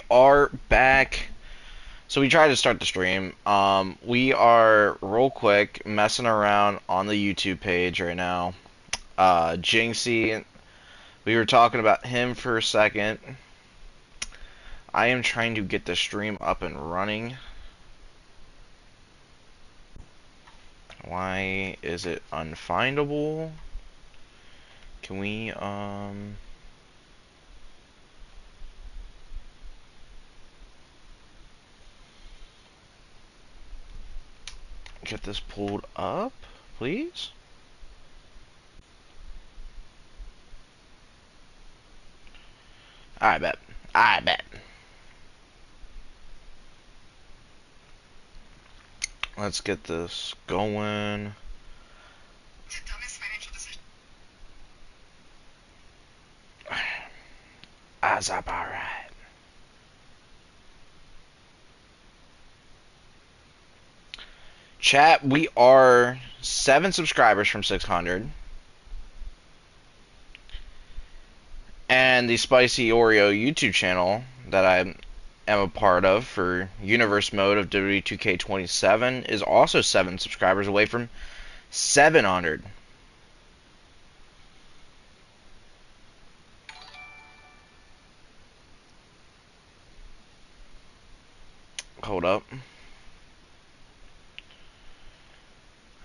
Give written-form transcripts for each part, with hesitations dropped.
are back. So we tried to start the stream. We are real quick messing around on the YouTube page right now. Jinxie, we were talking about him for a second. I am trying to get the stream up and running. Why is it unfindable? Can we, get this pulled up, please? I bet. I bet. Let's get this going. That's alright. Chat, we are 7 subscribers from 600. And the Spicy Oreo YouTube channel that I am a part of for Universe Mode of WWE2K27 is also 7 subscribers away from 700. Hold up.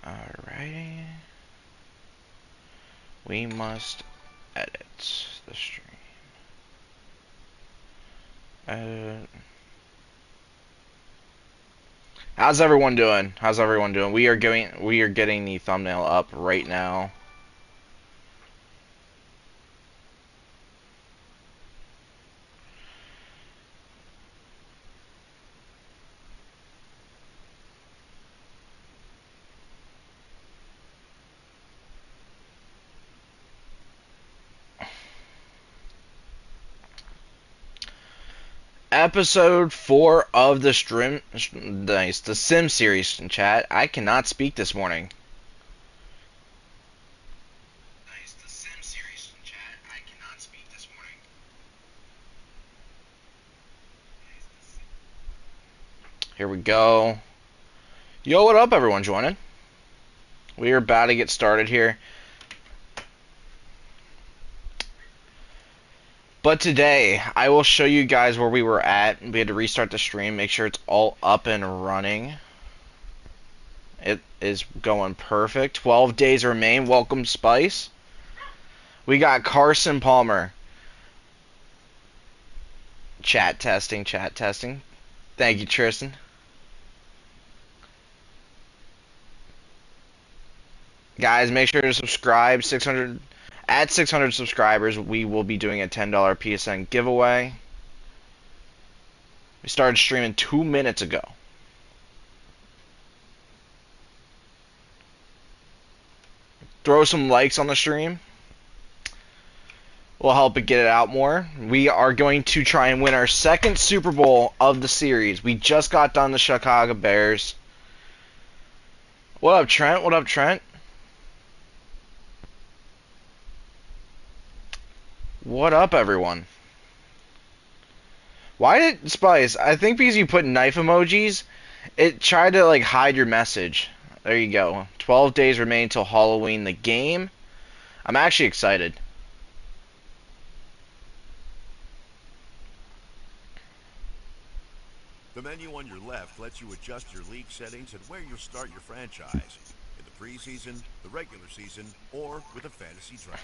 Alrighty. We must edit the stream. How's everyone doing? How's everyone doing? We are getting the thumbnail up right now. Episode 4 of the the Sim series in chat. I cannot speak this morning. Nice, the Sim series in chat. I cannot speak this morning. Here we go. Yo, what up, everyone joining? We are about to get started here. But today, I will show you guys where we were at. We had to restart the stream, make sure it's all up and running. It is going perfect. 12 days remain. Welcome, Spice. We got Carson Palmer. Chat testing, chat testing. Thank you, Tristan. Guys, make sure to subscribe. At 600 subscribers, we will be doing a $10 PSN giveaway. We started streaming 2 minutes ago. Throw some likes on the stream. Will help it get it out more. We are going to try and win our second Super Bowl of the series. We just got done the Chicago Bears. What up, Trent? What up, Trent? What up, everyone? Why did Spice? I think because you put knife emojis, it tried to like hide your message. There you go. 12 days remain till Halloween the game. I'm actually excited. The menu on your left lets you adjust your league settings and where you'll start your franchise. In the preseason, the regular season, or with a fantasy draft.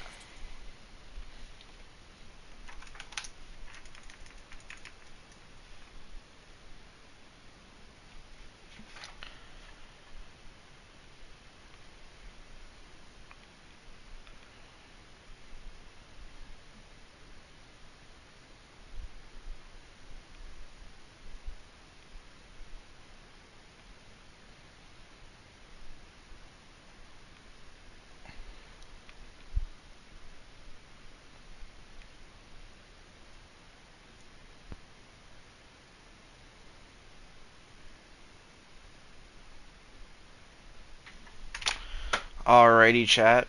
Alrighty, chat.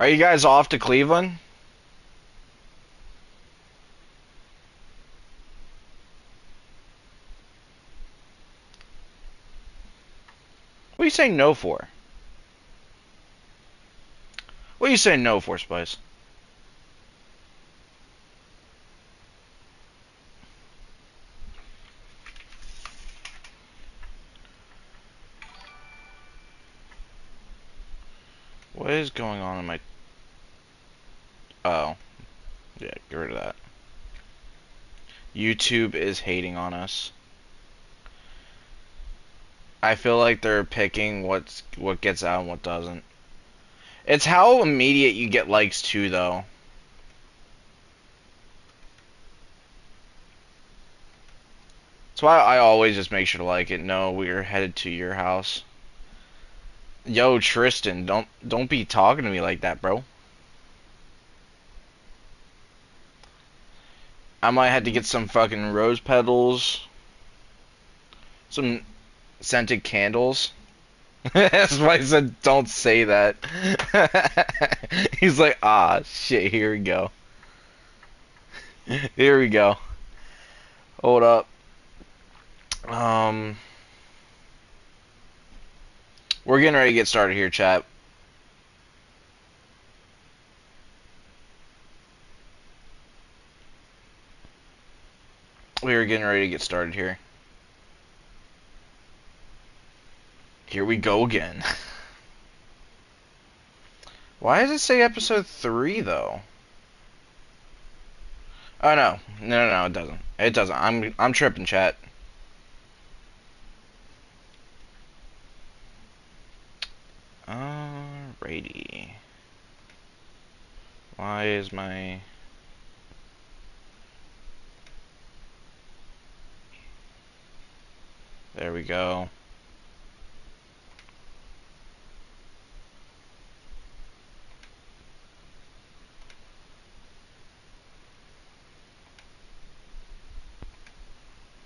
Are you guys off to Cleveland? What are you saying no for? What are you saying no for, Spice? What is going on in my... Oh. Yeah, get rid of that. YouTube is hating on us. I feel like they're picking what gets out and what doesn't. It's how immediate you get likes too, though. That's why I always just make sure to like it. No, we are headed to your house. Yo, Tristan, don't be talking to me like that, bro. I might have to get some fucking rose petals, some scented candles. That's why I said don't say that. He's like, ah, shit, here we go. Here we go. Hold up. Um, we're getting ready to get started here, chat. We are getting ready to get started here. Here we go again. Why does it say episode 3 though? Oh no, it doesn't. It doesn't. I'm tripping, chat. Alrighty. Why is my... There we go.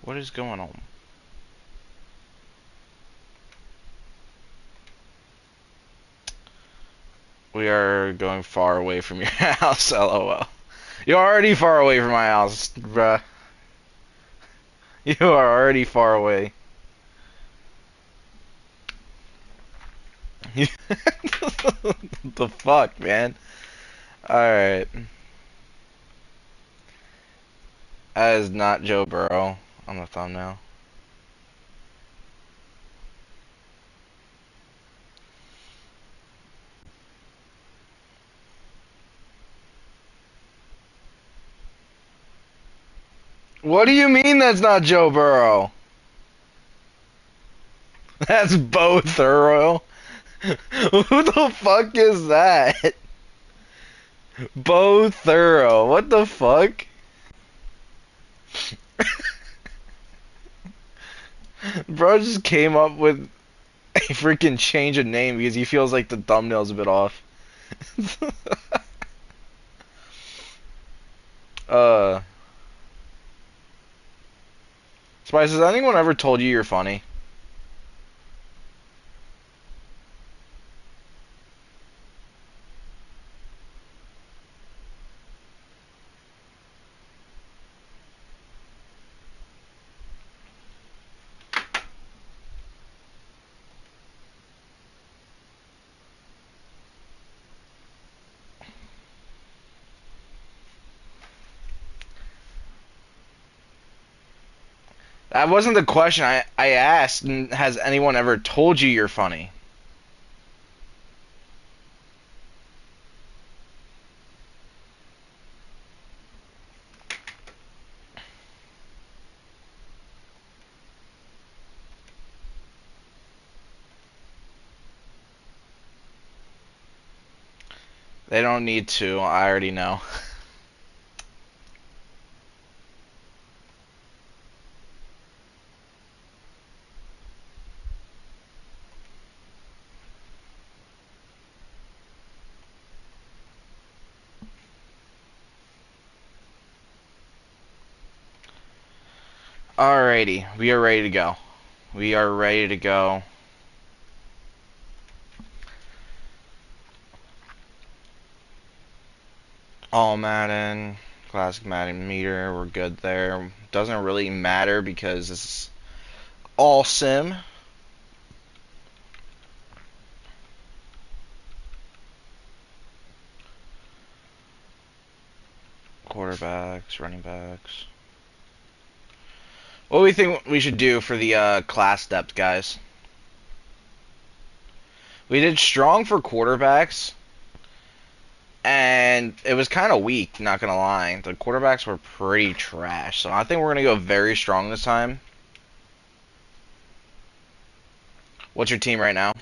What is going on? We are going far away from your house, lol. You're already far away from my house, bruh. You are already far away. The fuck, man? Alright. That is not Joe Burrow on the thumbnail. What do you mean that's not Joe Burrow? That's Bo Thorough. Who the fuck is that? Bo Thorough. What the fuck? Bro just came up with a freaking change of name because he feels like the thumbnail's a bit off. uh Spice, has anyone ever told you you're funny? That wasn't the question I asked. Has anyone ever told you you're funny? They don't need to. I already know. Alrighty, we are ready to go. We are ready to go. All Madden, classic Madden meter, we're good there. Doesn't really matter because it's all sim. Quarterbacks, running backs. What do we think we should do for the class depth, guys? We did strong for quarterbacks, and it was kind of weak, not gonna lie. The quarterbacks were pretty trash, so I think we're gonna go very strong this time. What's your team right now?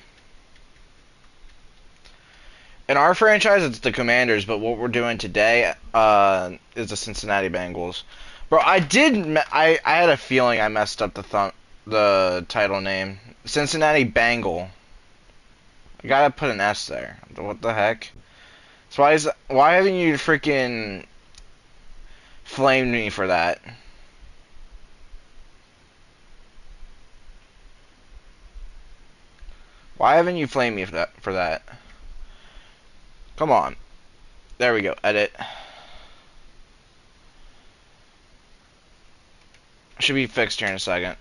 In our franchise, it's the Commanders, but what we're doing today is the Cincinnati Bengals. Bro, I had a feeling I messed up the title name. Cincinnati Bengal. I gotta put an S there. What the heck? So why haven't you freaking flamed me for that? Why haven't you flamed me for that? Come on. There we go. Edit. Should be fixed here in a second.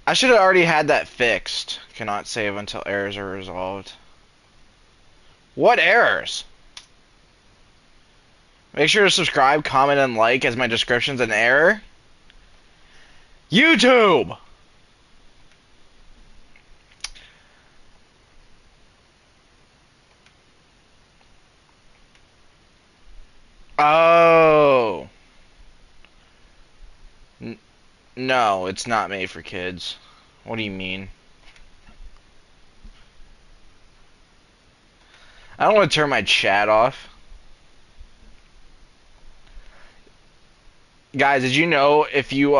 I should have already had that fixed. Cannot save until errors are resolved. What errors? Make sure to subscribe, comment, and like as my description's an error. YouTube! Oh. N no, it's not made for kids. What do you mean? I don't want to turn my chat off. Guys, did you know if you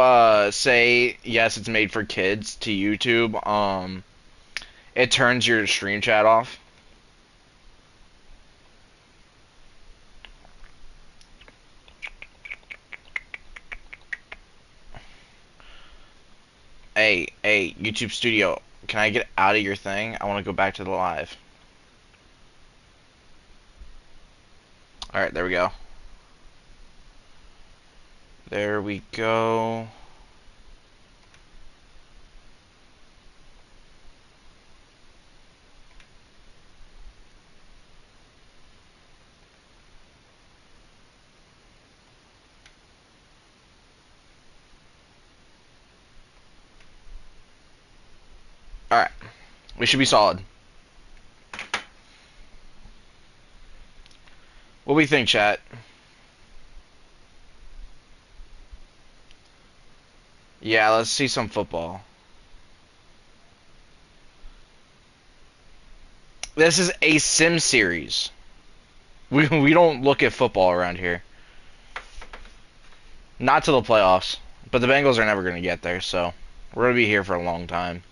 say yes it's made for kids to YouTube, it turns your stream chat off? Hey, YouTube Studio, can I get out of your thing? I want to go back to the live. Alright, there we go. There we go. Alright, we should be solid. What do we think, chat? Yeah, let's see some football. This is a sim series. We don't look at football around here. Not to the playoffs. But the Bengals are never going to get there, so we're going to be here for a long time.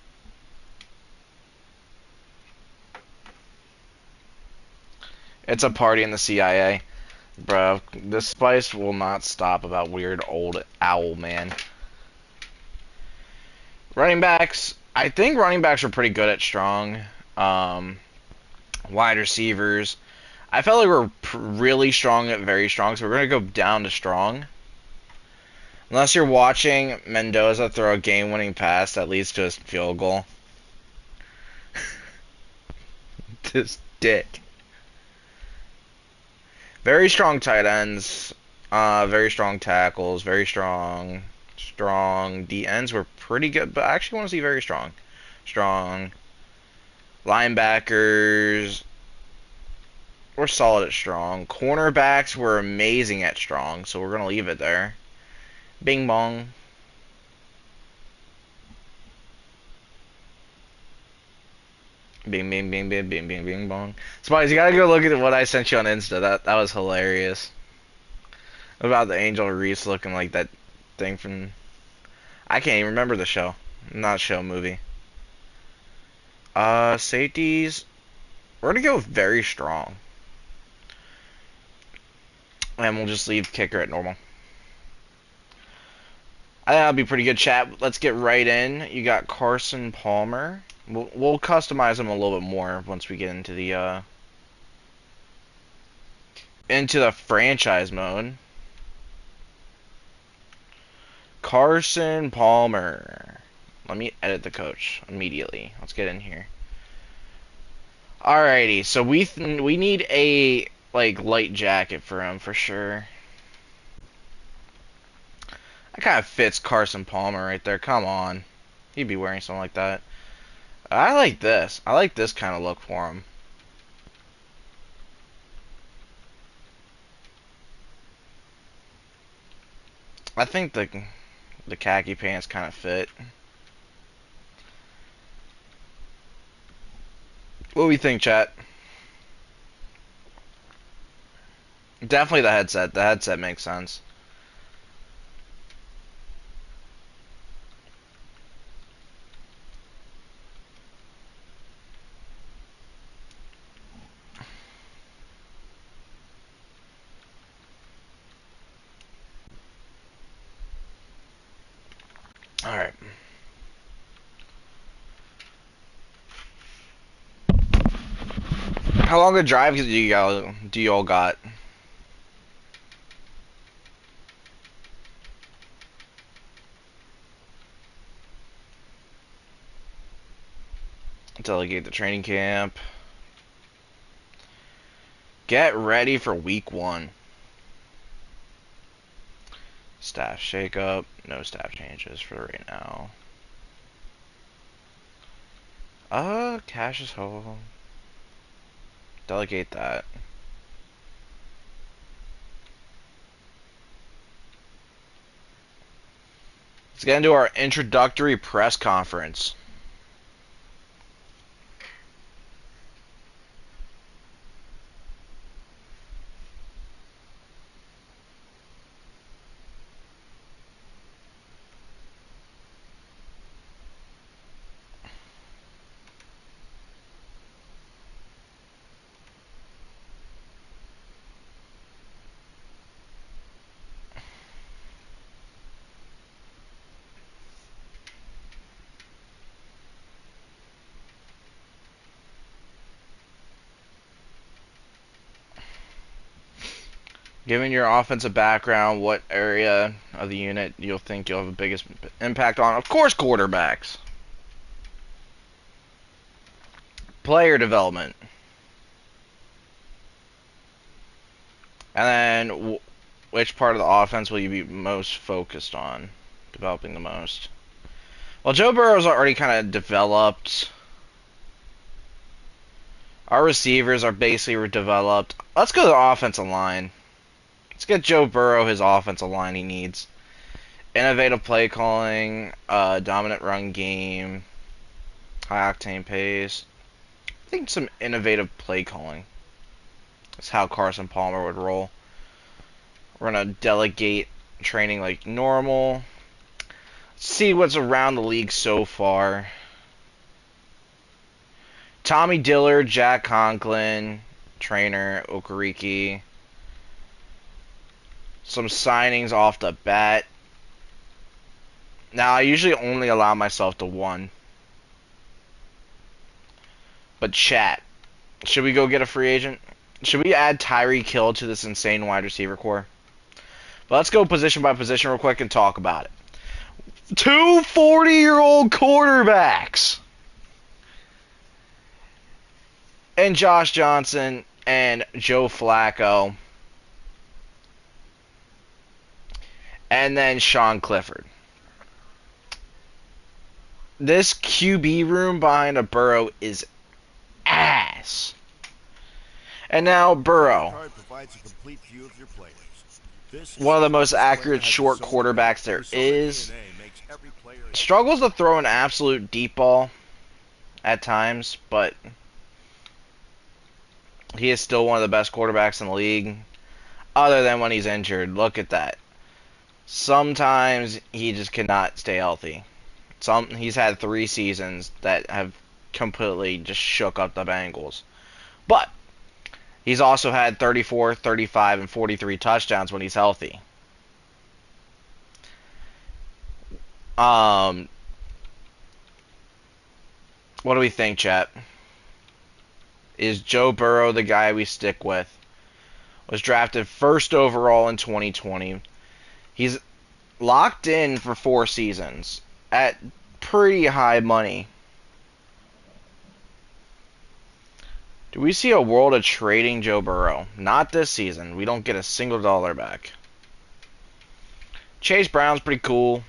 It's a party in the CIA. Bro, this spice will not stop about weird old owl man. Running backs. I think running backs are pretty good at strong. Wide receivers. I felt like we were really strong at very strong, so we're going to go down to strong. Unless you're watching Mendoza throw a game-winning pass that leads to a field goal. This dick. Very strong tight ends. Very strong tackles. Very strong. Strong. D ends were pretty good, but I actually want to see very strong. Strong. Linebackers. We're solid at strong. Cornerbacks were amazing at strong, so we're going to leave it there. Bing bong. Bing, bing, bing, bing, bing, bing, bing, bong. Spice, you gotta go look at what I sent you on Insta. That was hilarious. About the Angel Reese looking like that thing from... I can't even remember the show. Not show, movie. Safeties. We're gonna go very strong. And we'll just leave kicker at normal. I think that'll be pretty good, chat. Let's get right in. You got Carson Palmer. We'll customize him a little bit more once we get into the franchise mode. Carson Palmer. Let me edit the coach immediately. Let's get in here. Alrighty, so we need a like light jacket for him for sure. That kind of fits Carson Palmer right there. Come on, he'd be wearing something like that. I like this. I like this kind of look for him. I think the khaki pants kind of fit. What do we think, chat? Definitely the headset. The headset makes sense. All right. How long a drive do you all got? Delegate the training camp. Get ready for week 1. Staff shakeup. No staff changes for right now. Cassius Ho. Delegate that. Let's get into our introductory press conference. Given your offensive background, what area of the unit you'll think you'll have the biggest impact on? Of course, quarterbacks. Player development. And then, which part of the offense will you be most focused on developing the most? Well, Joe Burrow's already kind of developed. Our receivers are basically developed. Let's go to the offensive line. Let's get Joe Burrow his offensive line he needs. Innovative play calling, dominant run game, high octane pace. I think some innovative play calling. That's how Carson Palmer would roll. We're gonna delegate training like normal. See what's around the league so far. Tommy Dillard, Jack Conklin, trainer, Okereke. Some signings off the bat. Now, I usually only allow myself to 1. But chat, should we go get a free agent? Should we add Tyreek Hill to this insane wide receiver core? But let's go position by position real quick and talk about it. 2 40-year-old quarterbacks. And Josh Johnson and Joe Flacco. And then Sean Clifford. This QB room behind a Burrow is ass. And now Burrow. One of the most accurate short quarterbacks there is. Struggles to throw an absolute deep ball at times, but he is still one of the best quarterbacks in the league. Other than when he's injured. Look at that. Sometimes he just cannot stay healthy. He's had 3 seasons that have completely just shook up the Bengals. But he's also had 34, 35, and 43 touchdowns when he's healthy. Um, what do we think, chat? Is Joe Burrow the guy we stick with? Was drafted first overall in 2020. He's locked in for 4 seasons at pretty high money. Do we see a world of trading Joe Burrow? Not this season. We don't get a single dollar back. Chase Brown's pretty cool.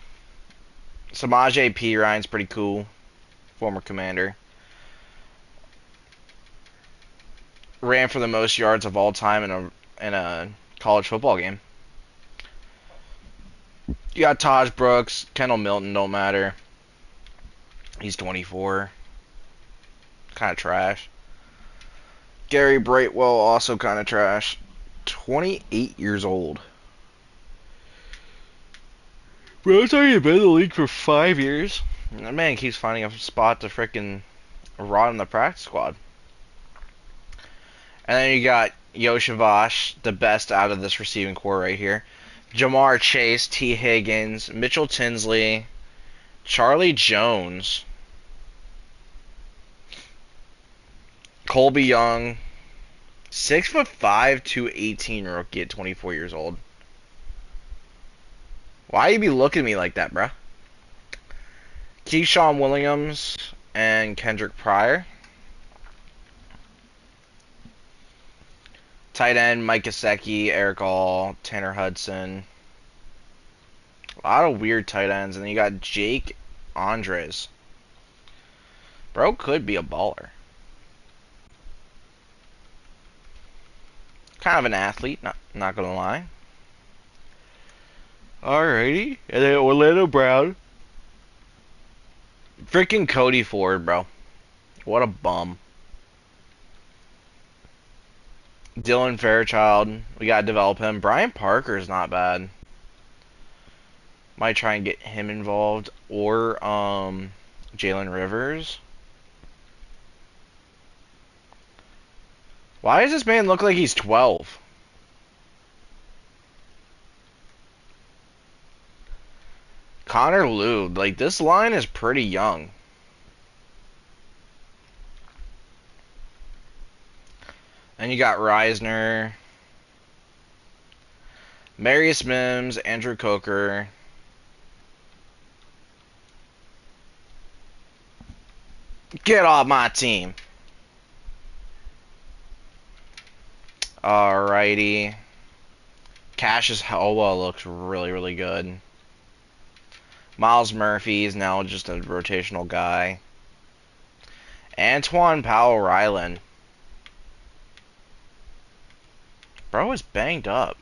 Samaje Perine pretty cool. Former Commander. Ran for the most yards of all time in a college football game. You got Taj Brooks, Kendall Milton, don't matter. He's 24. Kind of trash. Gary Brightwell, also kind of trash. 28 years old. Bro's already been in the league for 5 years. That man keeps finding a spot to frickin' rot in the practice squad. And then you got Yoshavash, the best out of this receiving core right here. Jamar Chase, T. Higgins, Mitchell Tinsley, Charlie Jones, Colby Young, 6'5", 218 rookie at 24 years old. Why you be looking at me like that, bruh? Keyshawn Williams and Kendrick Pryor. Tight end, Mike Gesicki, Eric All, Tanner Hudson. A lot of weird tight ends. And then you got Jake Andres. Bro could be a baller. Kind of an athlete, not gonna lie. Alrighty. And then Orlando Brown. Freaking Cody Ford, bro. What a bum. Dylan Fairchild. We gotta develop him. Brian Parker's not bad. Might try and get him involved. Or Jalen Rivers. Why does this man look like he's 12? Connor Lew. Like, this line is pretty young. And you got Reisner, Marius Mims, Andrew Coker. Get off my team. Alrighty. Cassius Helwa looks really, really good. Miles Murphy is now just a rotational guy. Antoine Powell-Ryland. Bro is banged up.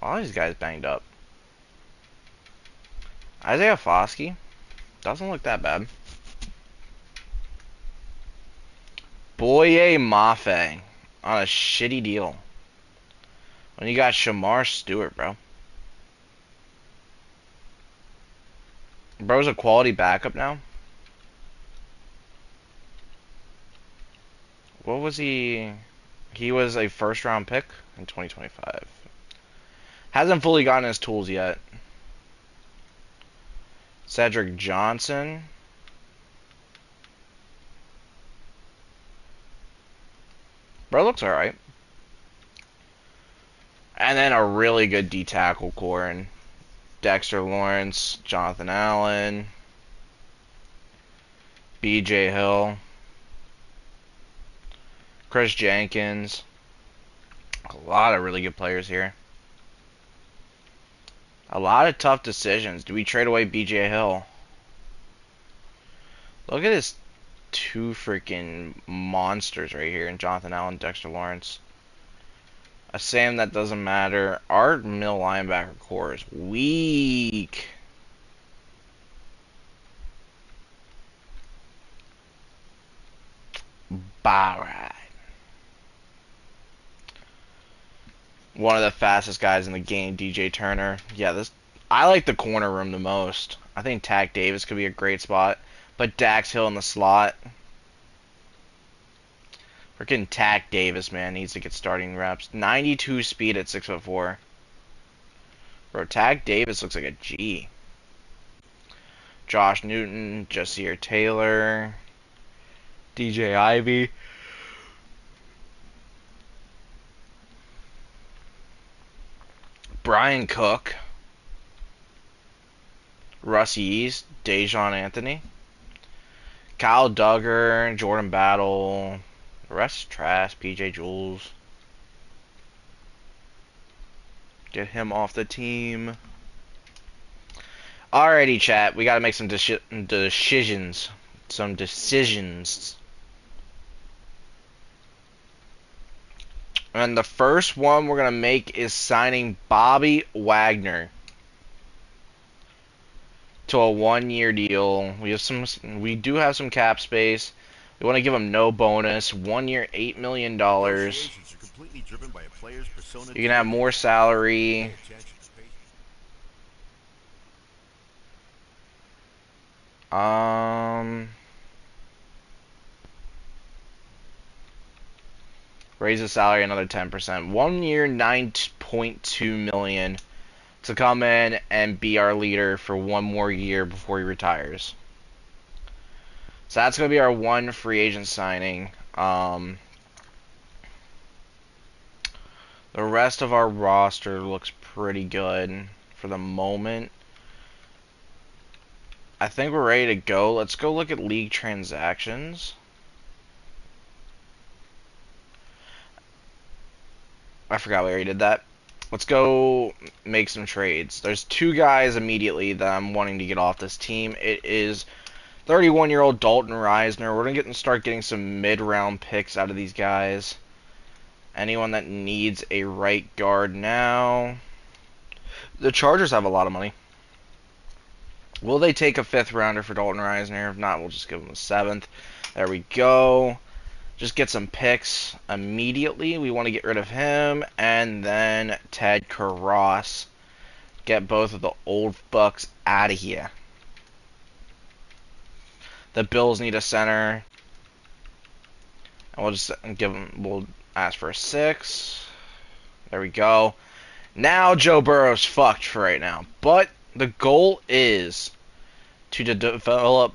All these guys banged up. Isaiah Foskey doesn't look that bad. Boye Mafe on a shitty deal. When you got Shamar Stewart, bro. Bro's a quality backup now. What was he? He was a first round pick in 2025. Hasn't fully gotten his tools yet. Cedric Johnson. Bro looks alright. And then a really good D-tackle core in Dexter Lawrence, Jonathan Allen, B.J. Hill, Chris Jenkins. A lot of really good players here. A lot of tough decisions. Do we trade away B.J. Hill? Look at his two freaking monsters right here in Jonathan Allen, Dexter Lawrence. A Sam that doesn't matter. Our middle linebacker core is weak. Alright. One of the fastest guys in the game, DJ Turner. Yeah, I like the corner room the most. I think Tack Davis could be a great spot. But Dax Hill in the slot. Freaking Tack Davis, man, needs to get starting reps. 92 speed at 6'4". Bro, Tack Davis looks like a G. Josh Newton, Jasier Taylor, DJ Ivy. Brian Cook, Russie East, Dejon Anthony, Kyle Duggar, Jordan Battle. The rest is trash. PJ Jules. Get him off the team. Alrighty, chat. We gotta make some decisions. Some decisions. And the first one we're gonna make is signing Bobby Wagner to a 1-year deal. We do have some cap space. We want to give him no bonus. 1 year, $8 million. Negotiations are completely driven by a player's persona You can have daily. more Pay salary. attention to patient. Um, Raise the salary another 10%. 1 year, 9.2 million to come in and be our leader for one more year before he retires. So that's gonna be our one free agent signing. The rest of our roster looks pretty good for the moment. I think we're ready to go. Let's go look at league transactions. I forgot we already did that. Let's go make some trades. There's two guys immediately that I'm wanting to get off this team. It is 31-year-old Dalton Reisner. We're going to start getting some mid-round picks out of these guys. Anyone that needs a right guard now. The Chargers have a lot of money. Will they take a 5th rounder for Dalton Reisner? If not, we'll just give them a 7th. There we go. Just get some picks immediately. We want to get rid of him. And then Ted Karras. Get both of the old bucks out of here. The Bills need a center. And we'll just give them, we'll ask for a 6. There we go. Now Joe Burrow's fucked for right now. But the goal is to develop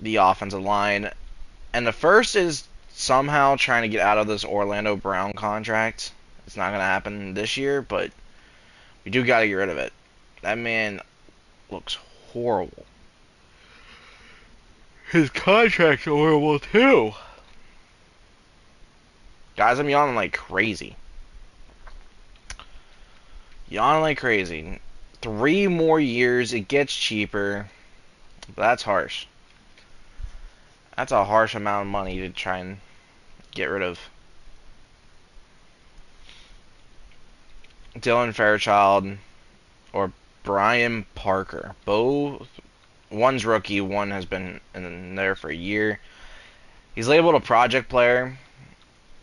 the offensive line. And the first is somehow trying to get out of this Orlando Brown contract. It's not going to happen this year, but we do got to get rid of it. That man looks horrible. His contract's horrible too. Guys, I'm yawning like crazy. Yawning like crazy. 3 more years, it gets cheaper. But that's harsh. That's a harsh amount of money to try and get rid of. Dylan Fairchild or Brian Parker. Both. One's rookie, one has been in there for a year. He's labeled a project player,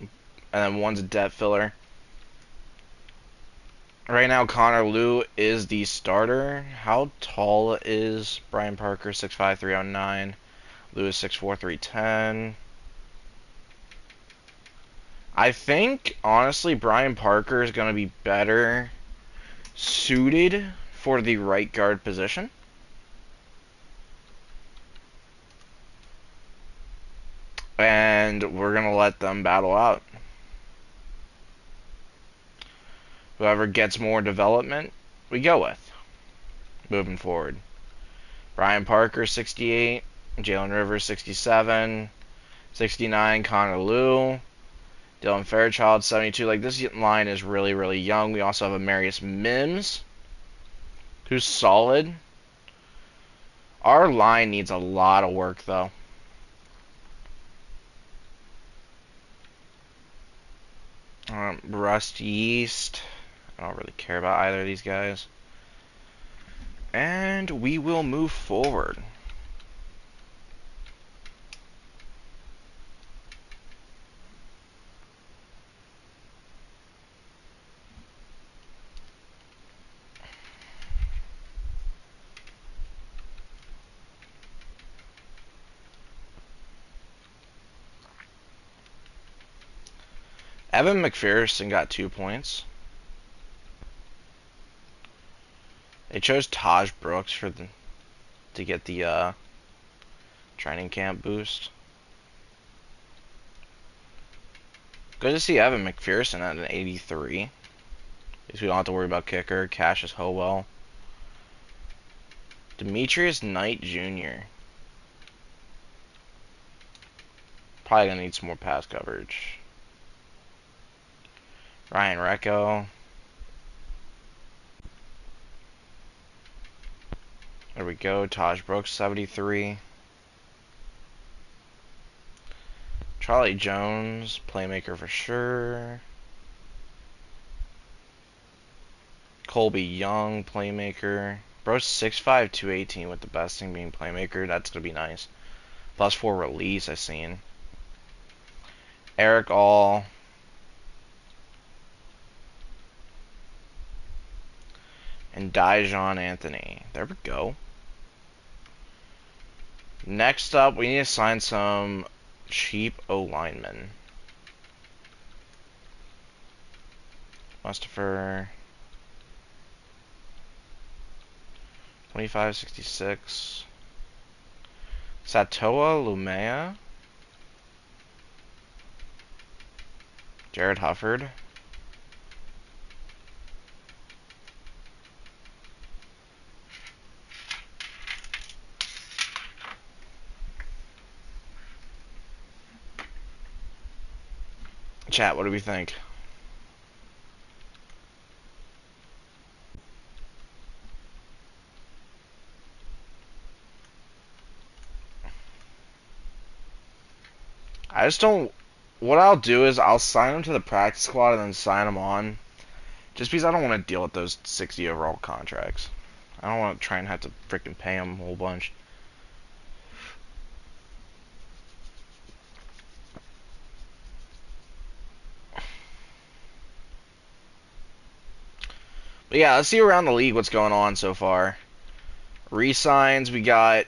and then one's a debt filler. Right now, Connor Liu is the starter. How tall is Brian Parker? 6'5", 309. Liu is 6'4", 310. I think, honestly, Brian Parker is going to be better suited for the right guard position. And we're going to let them battle out. Whoever gets more development, we go with. Moving forward. Brian Parker, 68. Jalen Rivers, 67. 69, Connor Liu. Dylan Fairchild, 72. Like, this line is really, really young. We also have Amarius Mims, who's solid. Our line needs a lot of work, though. Rust Yeast. I don't really care about either of these guys. And we will move forward. Evan McPherson got 2 points. They chose Taj Brooks to get the training camp boost. Good to see Evan McPherson at an 83. At least we don't have to worry about kicker. Cassius Howell. Demetrius Knight Jr. Probably gonna need some more pass coverage. Ryan Recco. There we go. Taj Brooks, 73. Charlie Jones, playmaker for sure. Colby Young, playmaker. Bro's 6'5", 218 with the best thing being playmaker. That's going to be nice. +4 release, I seen. Eric All. And Dijon Anthony. There we go. Next up, we need to sign some cheap O-linemen. Mustafer. 2566. Satoa Lumea. Jared Hufford. Chat, what do we think? I just don't. What I'll do is I'll sign them to the practice squad and then sign them on. Just because I don't want to deal with those 60 overall contracts. I don't want to try and have to freaking pay them a whole bunch. But yeah, let's see around the league what's going on so far. Resigns, we got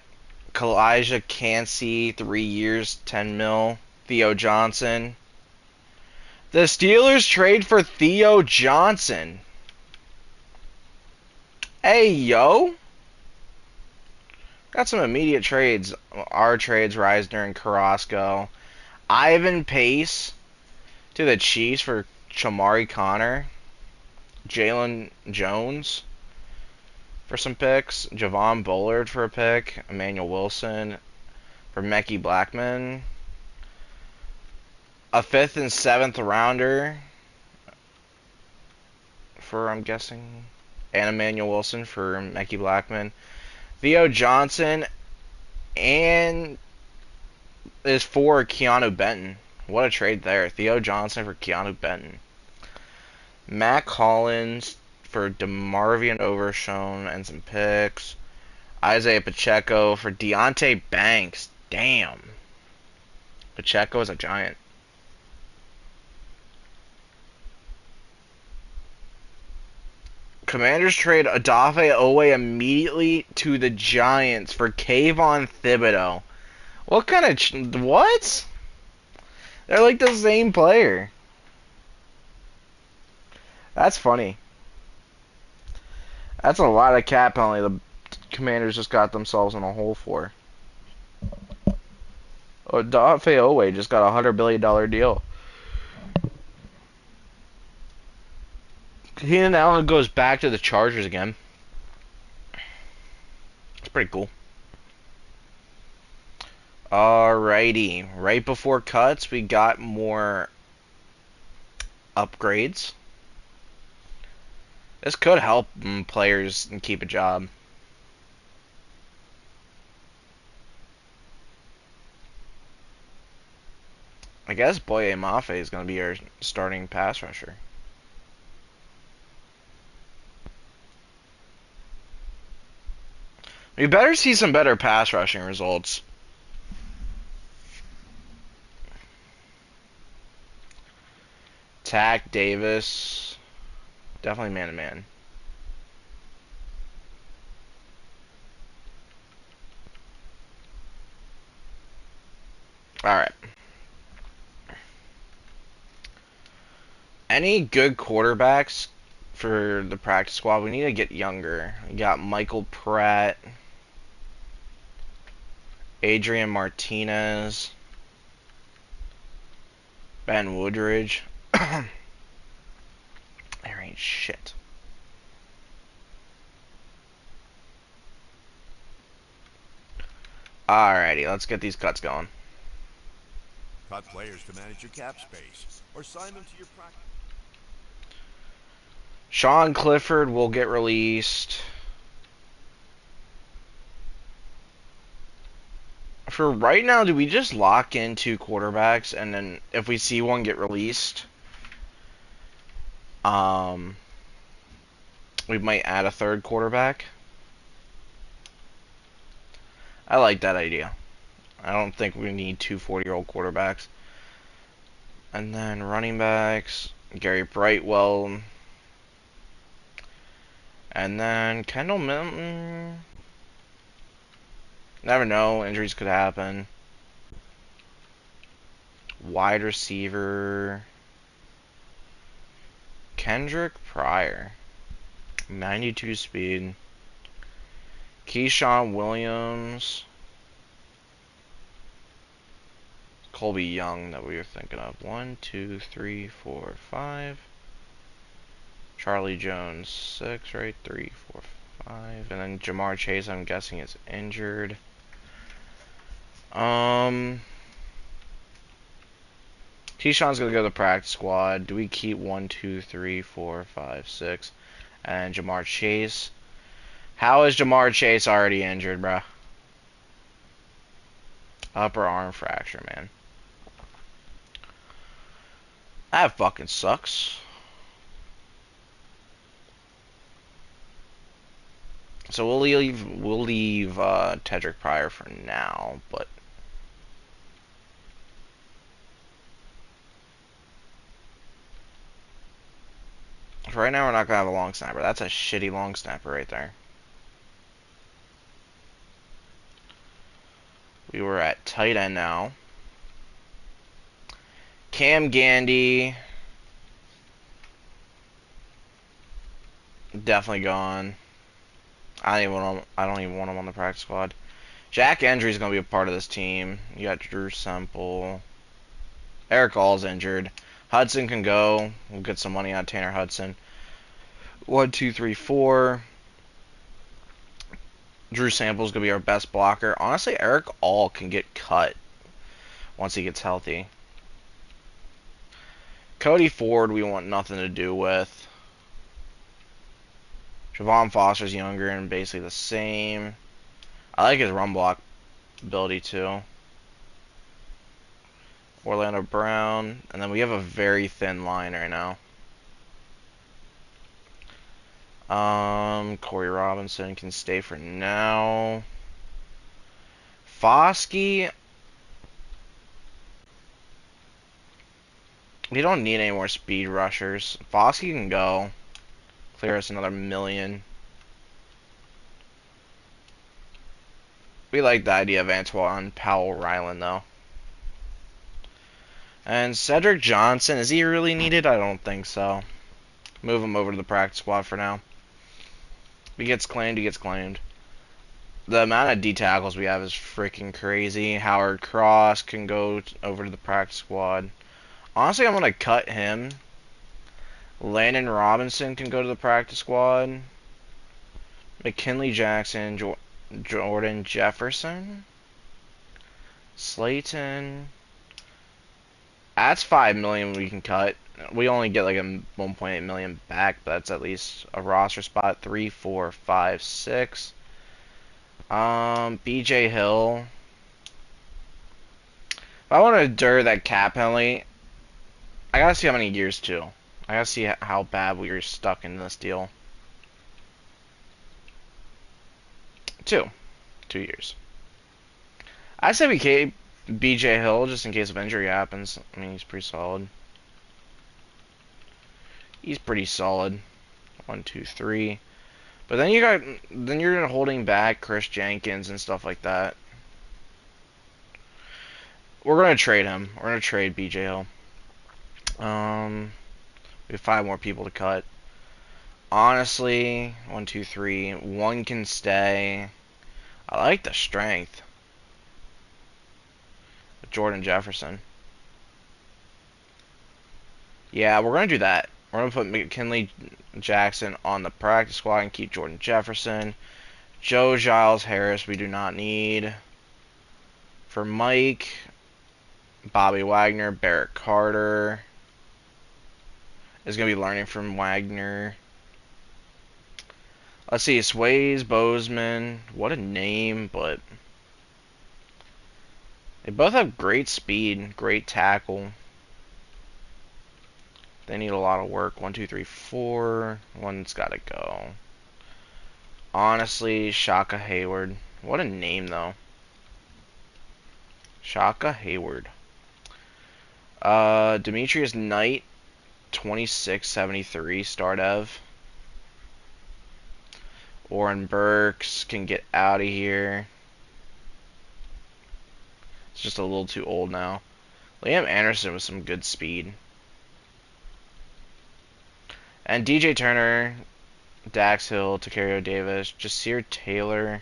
Kalijah Cansey, 3 years, 10 mil. Theo Johnson. The Steelers trade for Theo Johnson. Hey, yo. Got some immediate trades. Our trades, Reisner and Carrasco. Ivan Pace to the Chiefs for Chamari Connor. Jalen Jones for some picks. Javon Bullard for a pick. Emmanuel Wilson for Mecky Blackman. A 5th and 7th rounder for, I'm guessing, and Emmanuel Wilson for Mecky Blackman. Theo Johnson and is for Keanu Benton. What a trade there. Theo Johnson for Keanu Benton. Matt Collins for DeMarvion Overshone and some picks. Isaiah Pacheco for Deontay Banks. Damn. Pacheco is a giant. Commanders trade Odafe Owe immediately to the Giants for Kayvon Thibodeau. What kind of... what? They're like the same player. That's funny. That's a lot of cap penalty the Commanders just got themselves in a hole for. Odafe Owe just got a $100 billion deal. Keenan Allen goes back to the Chargers again. It's pretty cool. Alrighty. Right before cuts, we got more upgrades. This could help players keep a job. I guess Boye Mafe is going to be our starting pass rusher. We better see some better pass rushing results. Tack Davis. Definitely man-to-man. Alright. Any good quarterbacks for the practice squad. We need to get younger. We got Michael Pratt, Adrian Martinez, Ben Woodridge. There ain't shit. Alrighty, let's get these cuts going. Cut players to manage your cap space or sign them to your practice. Sean Clifford will get released. For right now, do we just lock in 2 quarterbacks and then if we see one get released, um, we might add a 3rd quarterback? I like that idea. I don't think we need 2 40-year-old quarterbacks. And then running backs, Gary Brightwell. And then Kendall Milton. Never know, injuries could happen. Wide receiver, Kendrick Pryor. 92 speed. Keyshawn Williams. Colby Young that we were thinking of. 1, 2, 3, 4, 5. Charlie Jones, 6, right? 3, 4, 5. And then Jamar Chase, I'm guessing, is injured. Keyshawn's gonna go to the practice squad. Do we keep 1, 2, 3, 4, 5, 6? And Jamar Chase. How is Jamar Chase already injured, bruh? Upper arm fracture, man. That fucking sucks. So we'll leave Tedrick Pryor for now, but for right now we're not gonna have a long snapper. That's a shitty long snapper right there. We were at tight end now. Cam Gandy, definitely gone. I don't even want him on the practice squad. Jack Endry's gonna be a part of this team. You got Drew Semple. Eric All's injured. Hudson can go. We'll get some money on Tanner Hudson. 1, 2, 3, 4. Drew Sample's gonna be our best blocker. Honestly, Eric All can get cut once he gets healthy. Cody Ford, we want nothing to do with. Javon Foster's younger and basically the same. I like his run block ability too. Orlando Brown, and then we have a very thin line right now. Corey Robinson can stay for now. Foskey, we don't need any more speed rushers. Foskey can go. Clear us another million. We like the idea of Antoine Powell Ryland though. And Cedric Johnson, is he really needed? I don't think so. Move him over to the practice squad for now. If he gets claimed, he gets claimed. The amount of D tackles we have is freaking crazy. Howard Cross can go over to the practice squad. Honestly, I'm going to cut him. Landon Robinson can go to the practice squad. McKinley Jackson, Jordan Jefferson. Slayton. That's 5 million we can cut. We only get like a 1.8 million back, but that's at least a roster spot. 3, 4, 5, 6. BJ Hill. If I want to endure that cap penalty, I gotta see how many years too. I gotta see how bad we are stuck in this deal. 2. 2 years. I say we keep BJ Hill just in case of injury happens. I mean, he's pretty solid. He's pretty solid. 1, 2, 3. But then you're holding back Chris Jenkins and stuff like that. We're gonna trade him. We're gonna trade BJ Hill. We have 5 more people to cut. Honestly, 1, 2, 3. One can stay. I like the strength. Jordan Jefferson. Yeah, we're going to do that. We're going to put McKinley Jackson on the practice squad and keep Jordan Jefferson. Joe Giles Harris, we do not need. For Mike, Bobby Wagner, Barrett Carter is going to be learning from Wagner. Let's see, Sways, Bozeman. What a name, but they both have great speed, great tackle. They need a lot of work. 1, 2, 3, 4. One's got to go. Honestly, Shaka Hayward. What a name, though. Shaka Hayward. Demetrius Knight, 2673, start of. Warren Burks can get out of here. It's just a little too old now. Liam Anderson with some good speed. And DJ Turner, Dax Hill, Takario Davis, Jasir Taylor,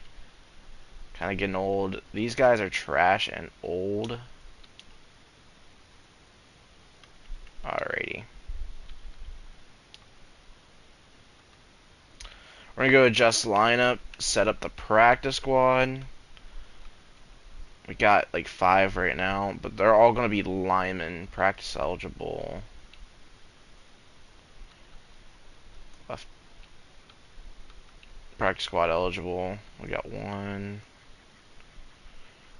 kind of getting old. These guys are trash and old. Alrighty. We're going to go adjust lineup, set up the practice squad. We got like 5 right now, but they're all going to be linemen, practice eligible. Left practice squad eligible. We got 1.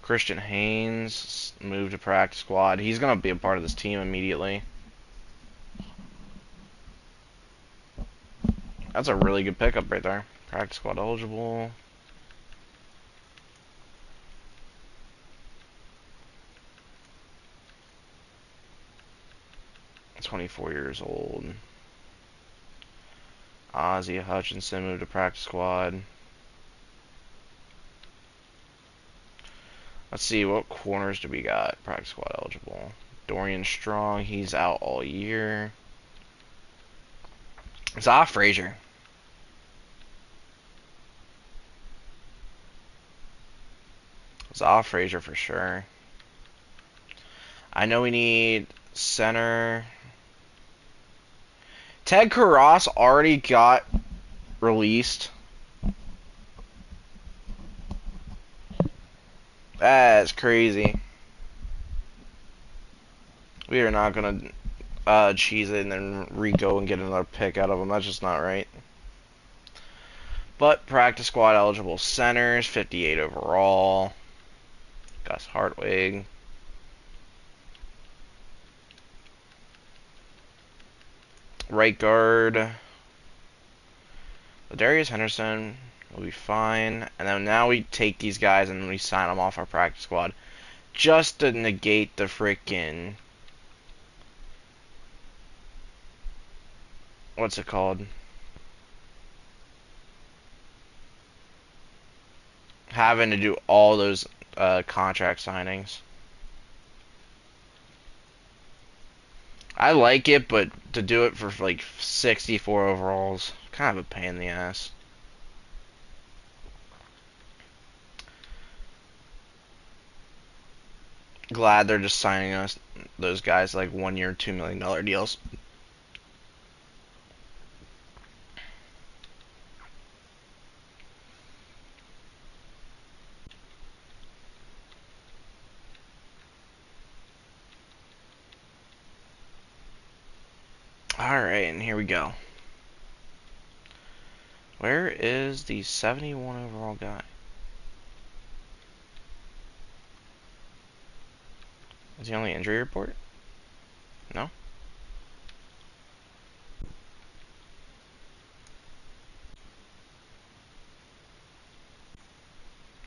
Christian Haynes moved to practice squad. He's going to be a part of this team immediately. That's a really good pickup right there. Practice squad eligible. $24 old. Ozzie Hutchinson moved to practice squad. Let's see, what corners do we got? Practice squad eligible. Dorian Strong, he's out all year. Zaw Frazier. Zaw Frazier for sure. I know we need center. Ted Karras already got released. That's crazy. We are not going to cheese it and then re-go and get another pick out of him. That's just not right. But practice squad eligible centers, 58 overall. Gus Hartwig. Right guard. Darius Henderson will be fine. And then now we take these guys and we sign them off our practice squad. Just to negate the freaking... What's it called? Having to do all those contract signings. I like it, but to do it for like 64 overalls, kind of a pain in the ass. Glad they're just signing us those guys like 1 year, $2 million deals. Alright, and here we go. Where is the 71 overall guy? Is he on the injury report? No?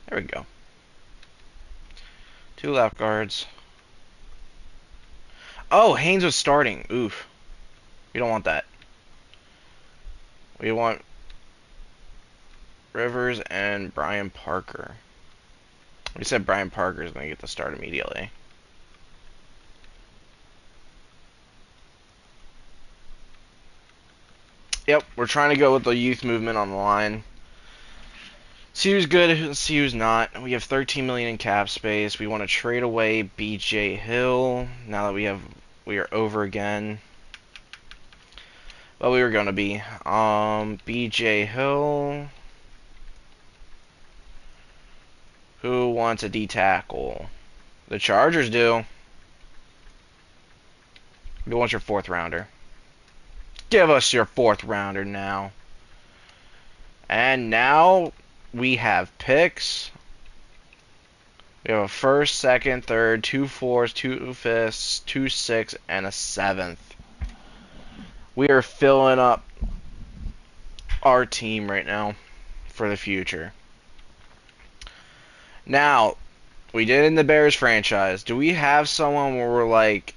There we go. 2 left guards. Oh, Haynes was starting. Oof. We don't want that. We want Rivers and Brian Parker. We said Brian Parker is going to get the start immediately. Yep, we're trying to go with the youth movement on the line. See who's good, see who's not. We have 13 million in cap space. We want to trade away BJ Hill now that we are over again. Well, we were gonna be. BJ Hill. Who wants a D tackle? The Chargers do. Who wants your fourth rounder? Give us your fourth rounder now. And now we have picks. We have a first, second, third, two fours, two fifths, two sixths, and a seventh. We are filling up our team right now for the future. Now, we did in the Bears franchise. Do we have someone where we're like,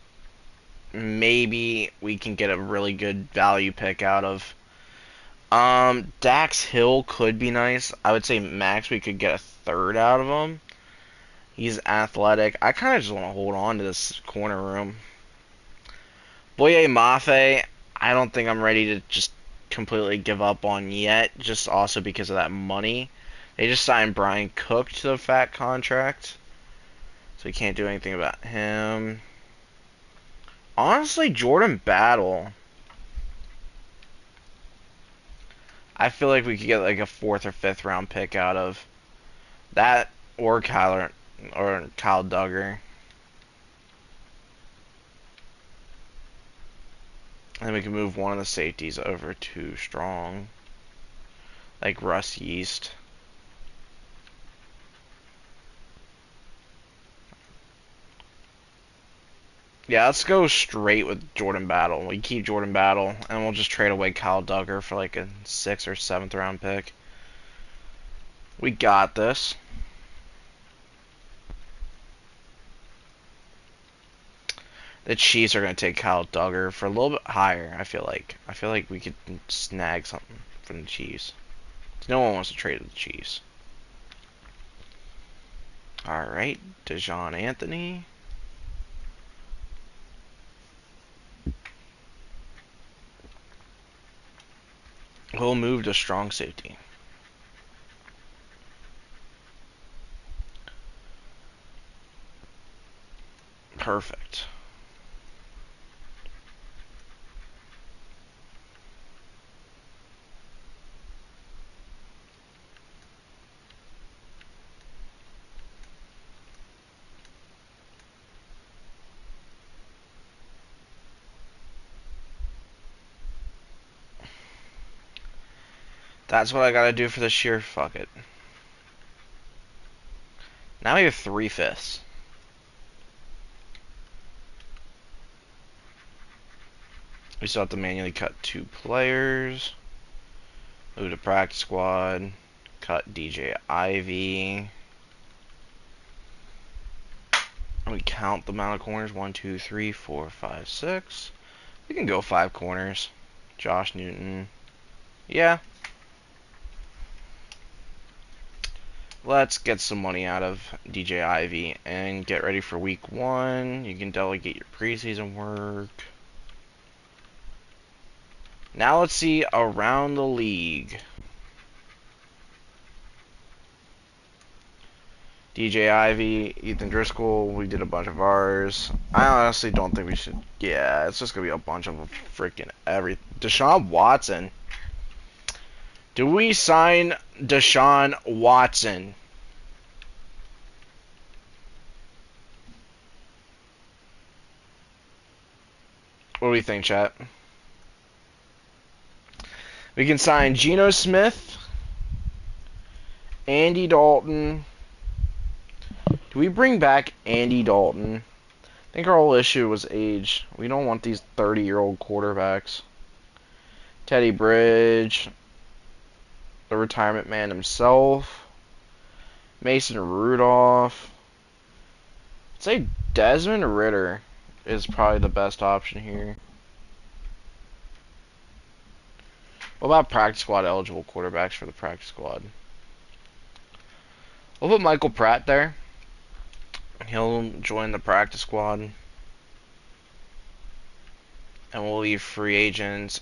maybe we can get a really good value pick out of? Dax Hill could be nice. I would say max we could get a third out of him. He's athletic. I kind of just want to hold on to this corner room. Boye Mafe, I don't think I'm ready to just completely give up on yet, just also because of that money. They just signed Brian Cook to the fat contract, so we can't do anything about him. Honestly, Jordan Battle, I feel like we could get like a fourth or fifth round pick out of that, or Kyle Duggar. And we can move one of the safeties over to strong, like Russ Yeast. Yeah, let's go straight with Jordan Battle. We keep Jordan Battle, and we'll just trade away Kyle Duggar for like a 6th or 7th round pick. We got this. The Chiefs are going to take Kyle Duggar for a little bit higher, I feel like. I feel like we could snag something from the Chiefs. No one wants to trade with the Chiefs. Alright, Dejon Anthony. We'll move to strong safety. Perfect. That's what I gotta do for this year. Fuck it. Now we have 3/5. We still have to manually cut 2 players. Move to practice squad. Cut DJ Ivy. And we count the amount of corners. 1, 2, 3, 4, 5, 6. We can go 5 corners. Josh Newton. Yeah. Let's get some money out of DJ Ivy and get ready for week 1. You can delegate your preseason work. Now let's see around the league. DJ Ivy, Ethan Driscoll, we did a bunch of ours. I honestly don't think we should. Yeah, it's just going to be a bunch of freaking every. Deshaun Watson. Do we sign Deshaun Watson? What do we think, chat? We can sign Geno Smith, Andy Dalton. Do we bring back Andy Dalton? I think our whole issue was age. We don't want these 30-year-old quarterbacks. Teddy Bridge, the retirement man himself. Mason Rudolph. I'd say Desmond Ritter is probably the best option here. What about practice squad eligible quarterbacks for the practice squad? We'll put Michael Pratt there. He'll join the practice squad. And we'll leave free agents.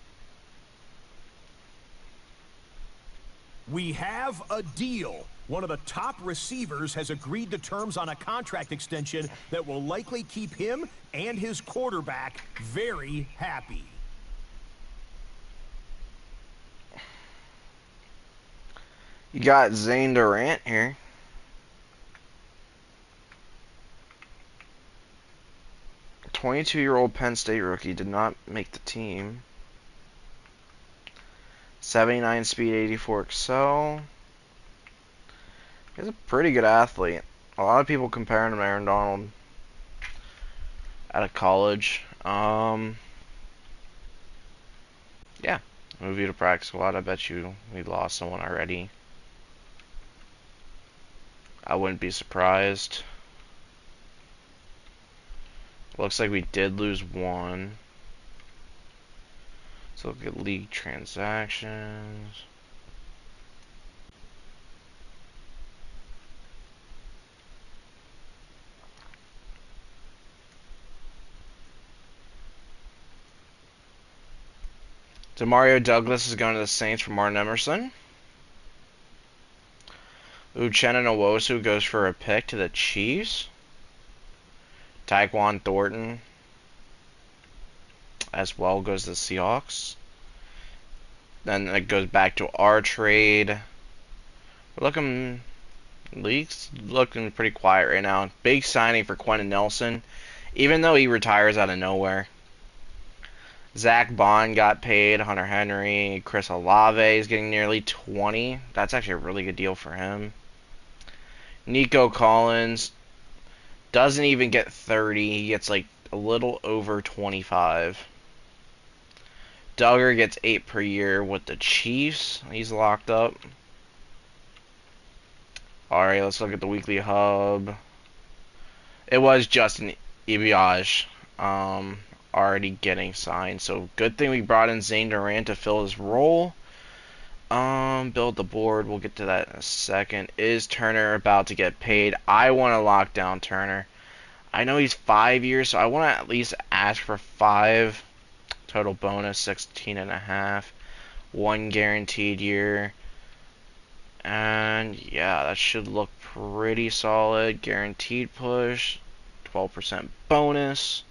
We have a deal. One of the top receivers has agreed to terms on a contract extension that will likely keep him and his quarterback very happy. You got Zane Durant here. A 22-year-old Penn State rookie did not make the team. 79 speed, 84 excel. He's a pretty good athlete. A lot of people comparing him to Aaron Donald out of college. Yeah. Move you to practice squad. I bet you we lost someone already. I wouldn't be surprised. Looks like we did lose one. So look at league transactions. Demario Douglas is going to the Saints for Martin Emerson. Uchenna Nwosu goes for a pick to the Chiefs. Tyquan Thornton as well goes to the Seahawks. Then it goes back to our trade. League's looking pretty quiet right now. Big signing for Quentin Nelson, even though he retires out of nowhere. Zach Bond got paid. Hunter Henry. Chris Olave is getting nearly 20. That's actually a really good deal for him. Nico Collins doesn't even get 30. He gets like a little over 25. Duggar gets 8 per year with the Chiefs. He's locked up. Alright, let's look at the weekly hub. It was Justin Ibiage already getting signed. So good thing we brought in Zane Durant to fill his role. Build the board. We'll get to that in a second. Is Turner about to get paid? I want to lock down Turner. I know he's 5 years, so I want to at least ask for 5. Total bonus 16.5. 1 guaranteed year. And yeah, that should look pretty solid. Guaranteed push. 12% bonus.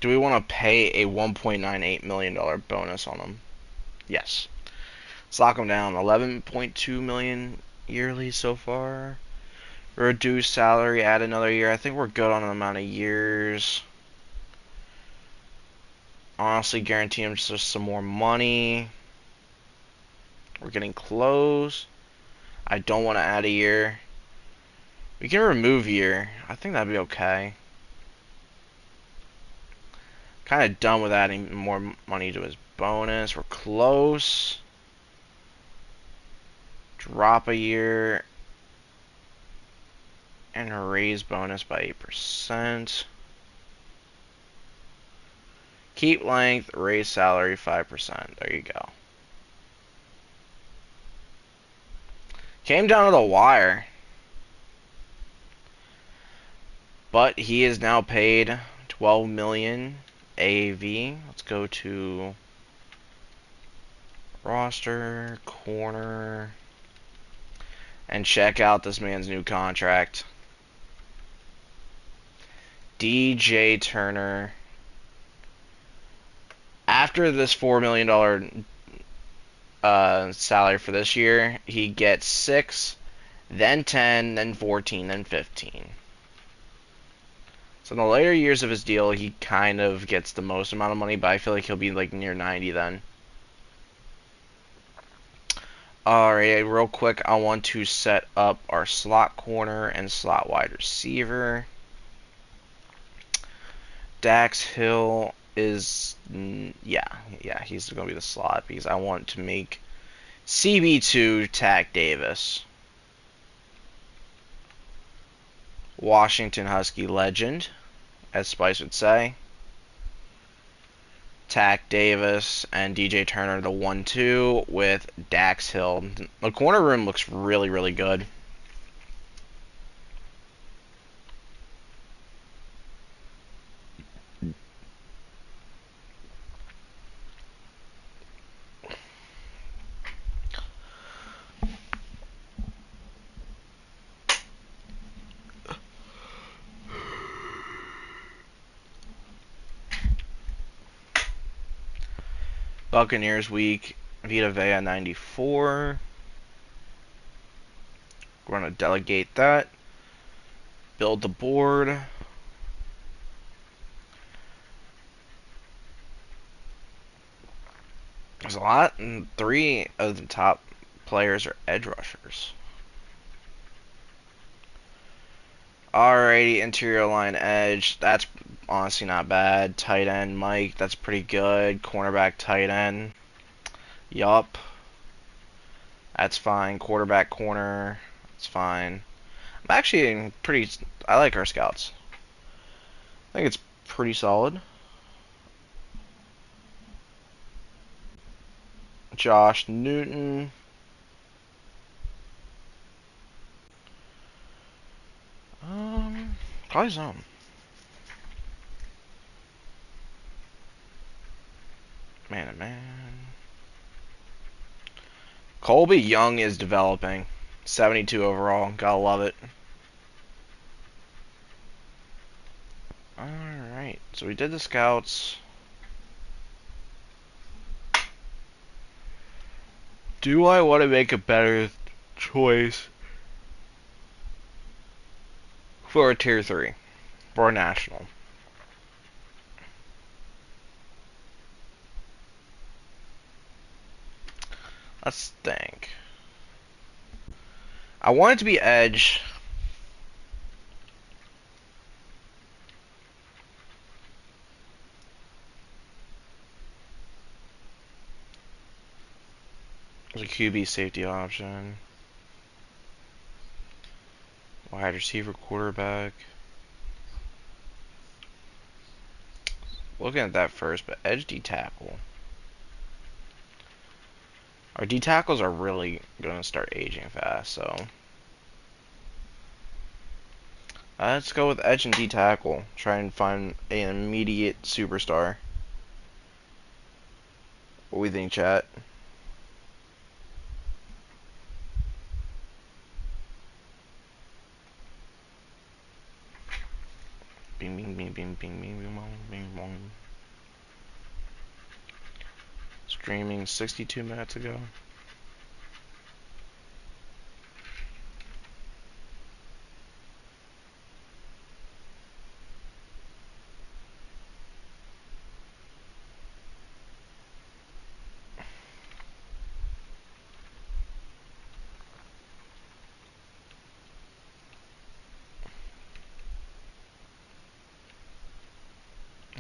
Do we want to pay a $1.98 million bonus on him? Yes. Let's lock him down. 11.2 million yearly so far. Reduce salary, add another year. I think we're good on the amount of years. Honestly, guarantee him just some more money. We're getting close. I don't want to add a year. We can remove year. I think that'd be okay. Kind of done with adding more money to his bonus. We're close. Drop a year. And raise bonus by 8%. Keep length, raise salary 5%. There you go. Came down to the wire. But he is now paid 12 million AAV. Let's go to roster, corner, and check out this man's new contract. DJ Turner. After this $4 million salary for this year, he gets 6, then 10, then 14, then 15. So in the later years of his deal, he kind of gets the most amount of money, but I feel like he'll be like near 90 then. Alright, real quick, I want to set up our slot corner and slot wide receiver. Dax Hill is, yeah, he's going to be the slot because I want to make CB2 Tack Davis. Washington Husky legend, as Spice would say. Tack Davis and DJ Turner the 1-2 with Dax Hill. The corner room looks really, really good. Buccaneers week, Vita Vea 94. We're going to delegate that. Build the board. There's a lot, and 3 of the top players are edge rushers. Alrighty, interior line edge. That's honestly not bad. Tight end Mike. That's pretty good. Cornerback tight end. Yup. That's fine. Quarterback corner. That's fine. I'm actually pretty. I like our scouts. I think it's pretty solid. Josh Newton. Probably zone. Man, oh man. Colby Young is developing. 72 overall. Gotta love it. Alright, so we did the scouts. Do I want to make a better choice for a tier 3? For a national? Let's think. I want it to be edge. There's a QB safety option. Wide receiver, quarterback. Looking at that first, but edge D tackle. Our D tackles are really going to start aging fast, so let's go with edge and D tackle. Try and find an immediate superstar. What do we think, chat? Bing, bing, bing, bing, bing, bing, bing, bong, bing, bong. Streaming 62 minutes ago.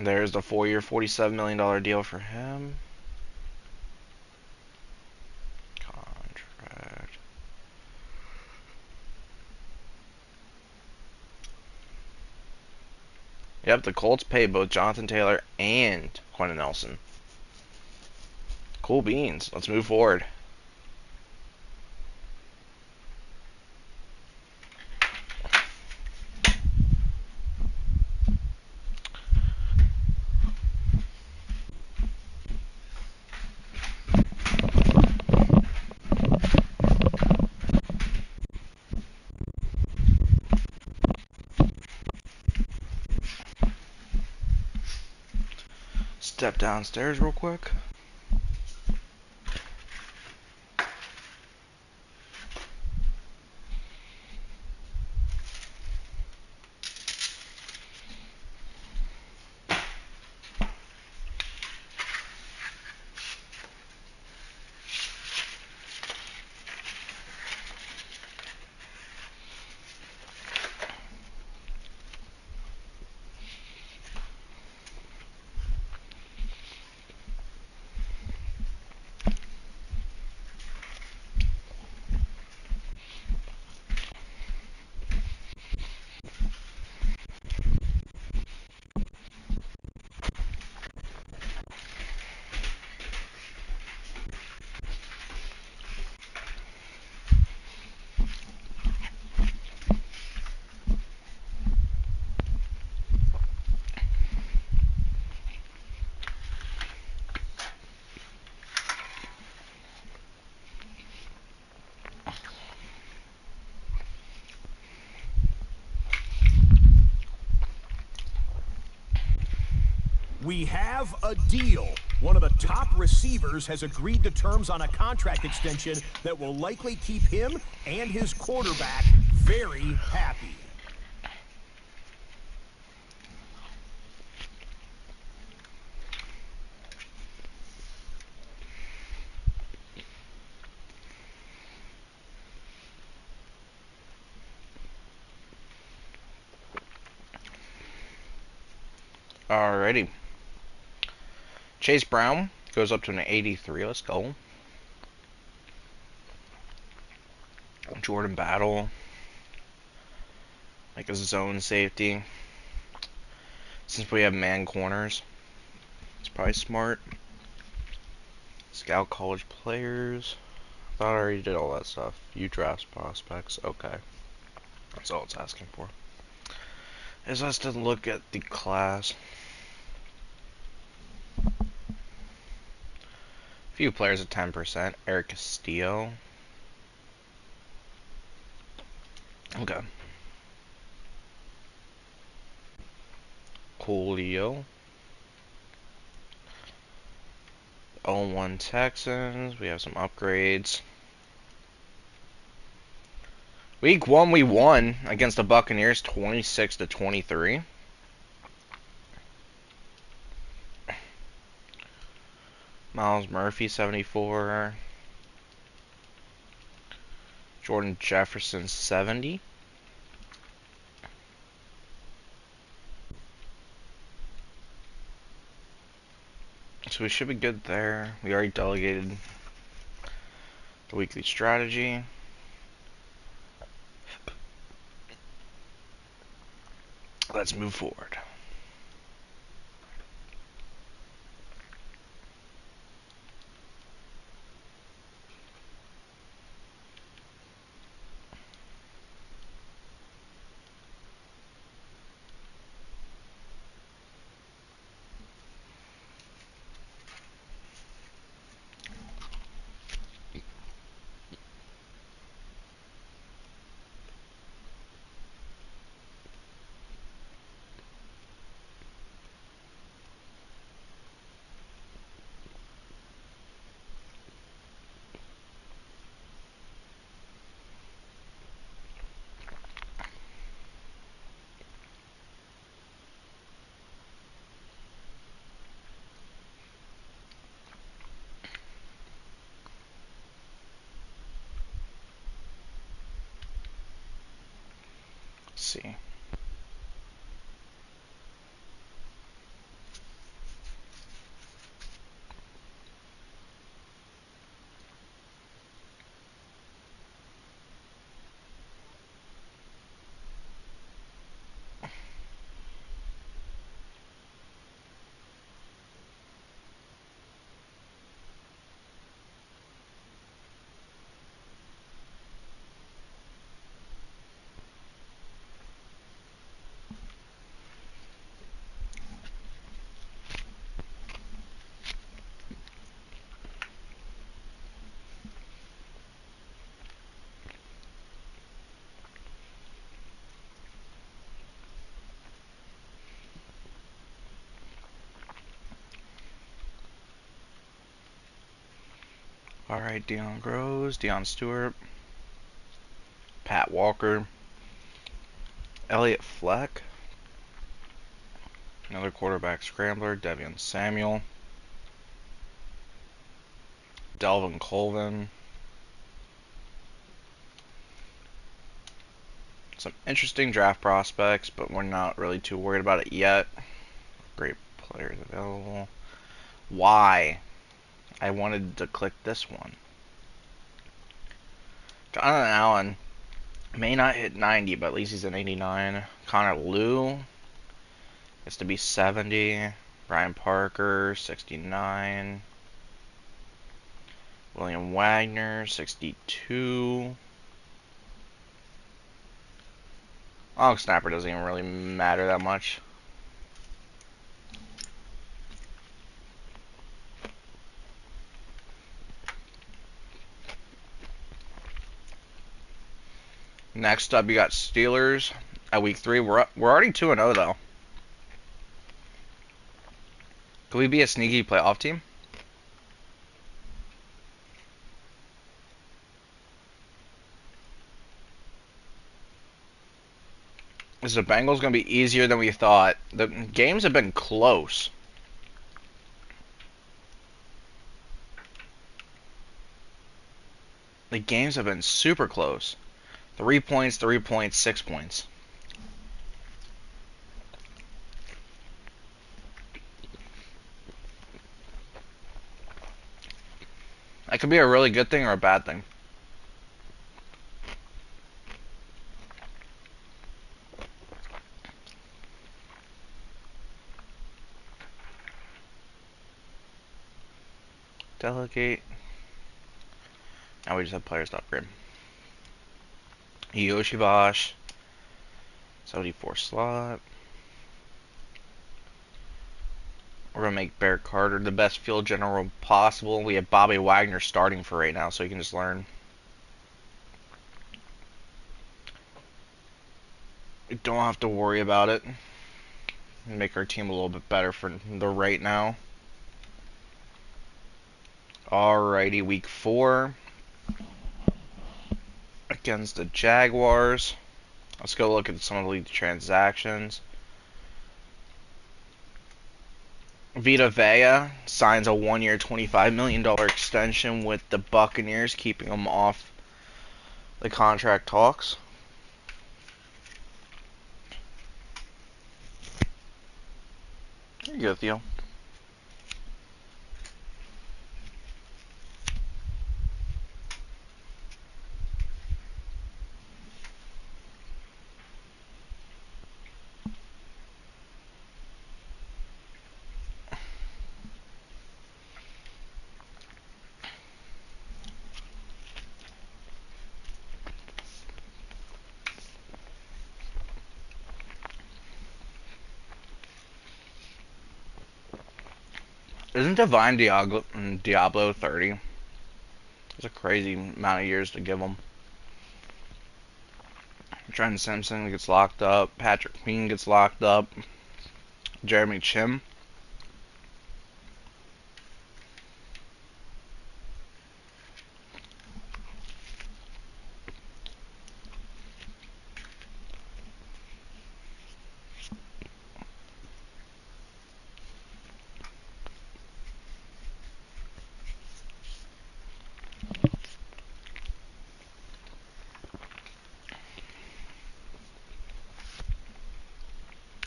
There's the 4-year, $47 million deal for him. Contract. Yep, the Colts pay both Jonathan Taylor and Quentin Nelson. Cool beans. Let's move forward. Step downstairs real quick. We have a deal. One of the top receivers has agreed to terms on a contract extension that will likely keep him and his quarterback very happy. Alrighty. Chase Brown goes up to an 83. Let's go. Jordan Battle. Like a zone safety. Since we have man corners, it's probably smart. Scout college players. Thought I already did all that stuff. You draft prospects. Okay. That's all it's asking for. Is us to look at the class. Few players at 10%. Eric Castillo. Okay. Coolio. 0-1 Texans. We have some upgrades. Week 1 we won against the Buccaneers 26-23. Miles Murphy 74. Jordan Jefferson 70. So we should be good there. We already delegated the weekly strategy. Let's move forward. Let's see. Alright, Deion Groves, Deion Stewart, Pat Walker, Elliott Fleck, another quarterback scrambler, Devian Samuel, Delvin Colvin. Some interesting draft prospects, but we're not really too worried about it yet. Great players available. Why? I wanted to click this one. Jonathan Allen may not hit 90, but at least he's an 89. Connor Liu gets to be 70. Brian Parker, 69. William Wagner, 62. Long snapper doesn't even really matter that much. Next up, you got Steelers at week 3. We're already 2-0 though. Could we be a sneaky playoff team? Is the Bengals going to be easier than we thought? The games have been close. The games have been super close. 3 points, 3 points, 6 points. That could be a really good thing or a bad thing. Delegate. Now we just have players to upgrade. Yoshivash. 74 slot. We're going to make Barrett Carter the best field general possible. We have Bobby Wagner starting for right now, so he can just learn. We don't have to worry about it. Make our team a little bit better for the right now. Alrighty, week 4 against the Jaguars. Let's go look at some of the league transactions. Vita Vea signs a 1-year, $25 million extension with the Buccaneers, keeping him off the contract talks. There you go, Theo. Isn't Divine Diablo 30? It's a crazy amount of years to give him. Trent Simpson gets locked up. Patrick Queen gets locked up. Jeremy Chim.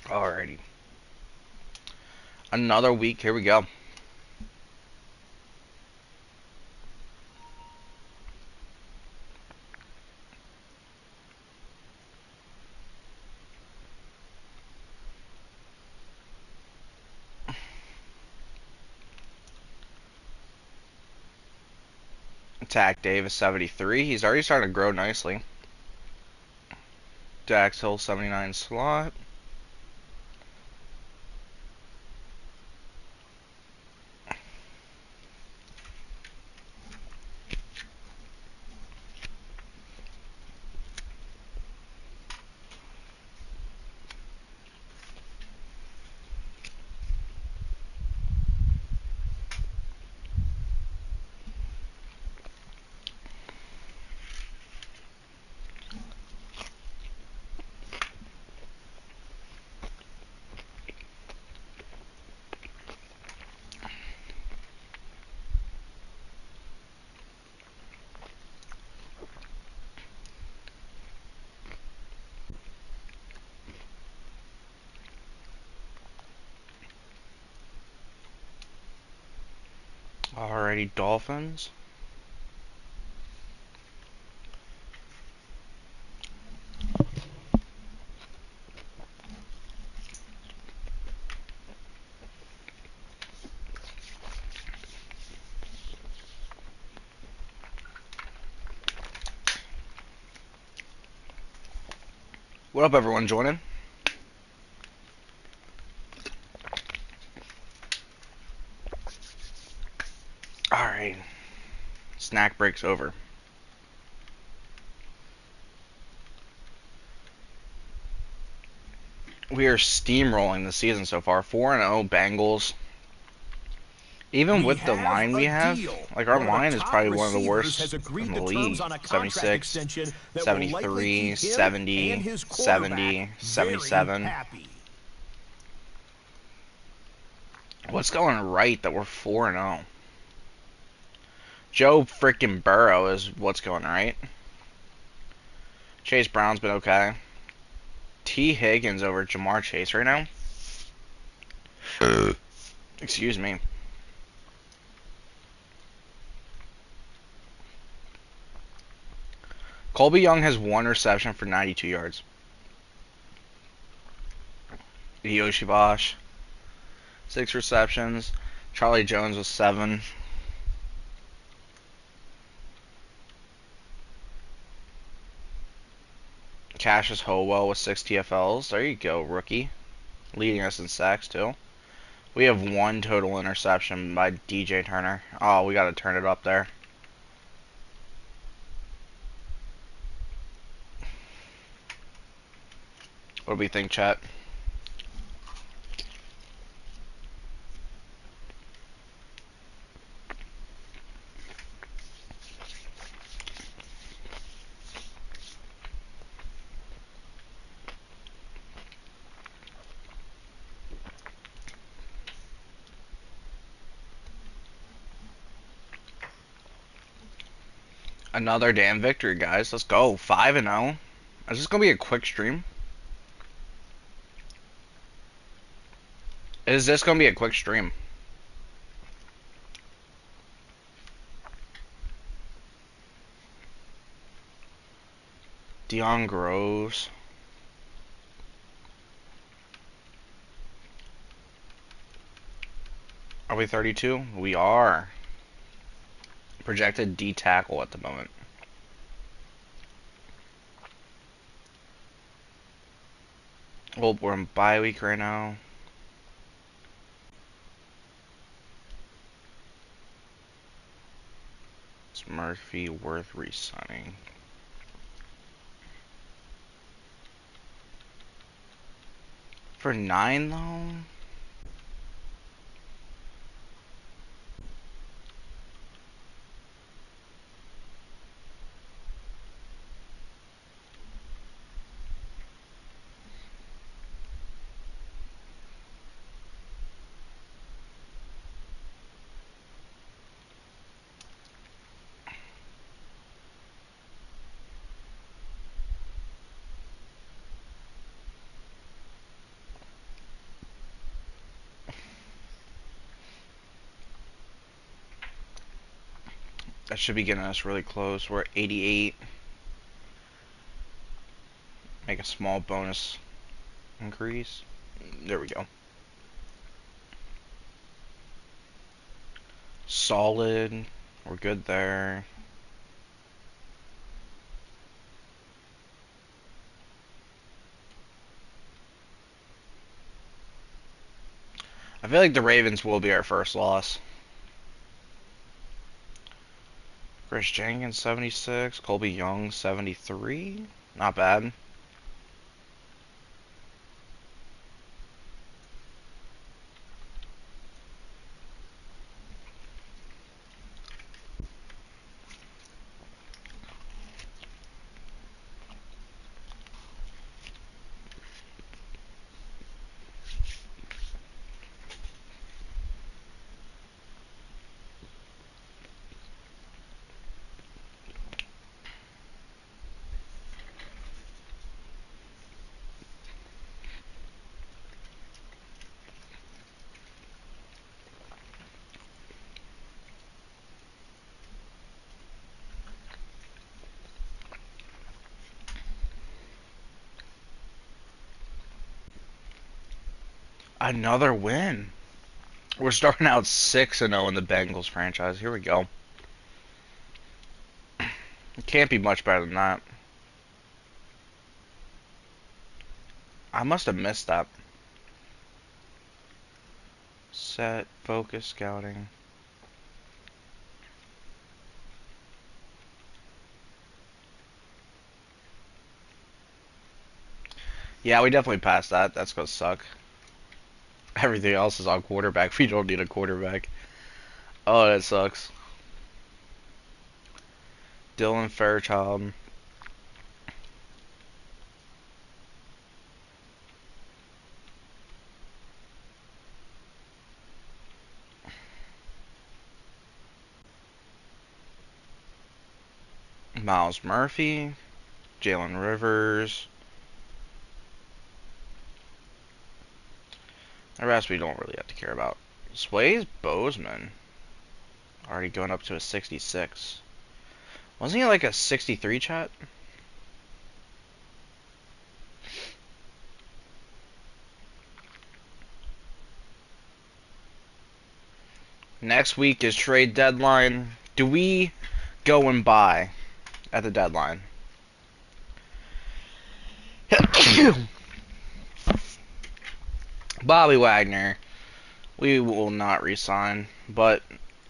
Alrighty. Another week. Here we go. Attack Davis 73. He's already starting to grow nicely. Dax Hill 79 slot. Alrighty, Dolphins. What up, everyone joining? Alright. Snack break's over. We are steamrolling the season so far. 4-0 Bengals. Even We with the have line we a have, deal. like our One of the line is top probably one of the receivers worst has in agreed the to terms league. on a contract 76, extension that will likely keep 73, him and 70, his quarterback 70, very 77. happy. What's going right that we're 4-0? Joe freaking Burrow is what's going right. Chase Brown's been okay. T. Higgins over Jamar Chase right now. Excuse me. Colby Young has 1 reception for 92 yards. Yoshi Bosch, 6 receptions. Charlie Jones was 7. Cassius Howell with 6 TFLs. There you go, rookie. Leading us in sacks, too. We have 1 total interception by DJ Turner. Oh, we got to turn it up there. What do we think, chat? Another damn victory, guys. Let's go. 5-0. Is this going to be a quick stream? Is this going to be a quick stream? Dion Groves. Are we 32? We are. Projected D tackle at the moment. Well, we're in bye week right now. Is Murphy worth re-signing? For 9 though? That should be getting us really close. We're at 88. Make a small bonus increase. There we go. Solid. We're good there. I feel like the Ravens will be our first loss. Chris Jenkins, 76. Colby Young, 73. Not bad. Another win. We're starting out 6-0 in the Bengals franchise. Here we go. It can't be much better than that. I must have missed that. Set, focus, scouting. Yeah, we definitely passed that. That's gonna suck. Everything else is on quarterback. We don't need a quarterback. Oh, that sucks. Dylan Fairchild. Miles Murphy. Jalen Rivers. The rest we don't really have to care about. Sway's Bozeman. Already going up to a 66. Wasn't he like a 63, chat? Next week is trade deadline. Do we go and buy at the deadline? Bobby Wagner, we will not resign, but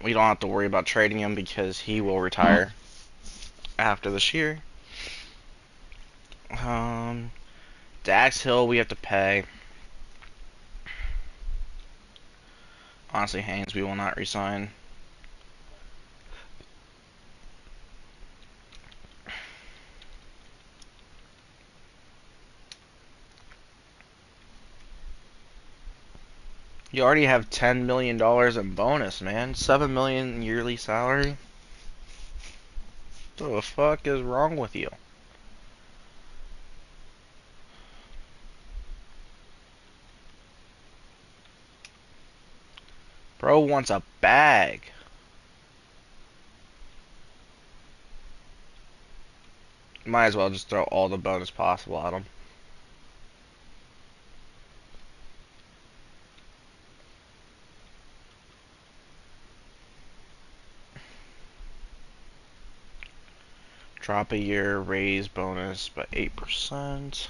we don't have to worry about trading him because he will retire after this year. Dax Hill, we have to pay. Honestly, Haynes, we will not resign. You already have $10 million in bonus, man. $7 million yearly salary. What the fuck is wrong with you? Bro wants a bag. Might as well just throw all the bonus possible at him. Drop a year, raise bonus by 8%.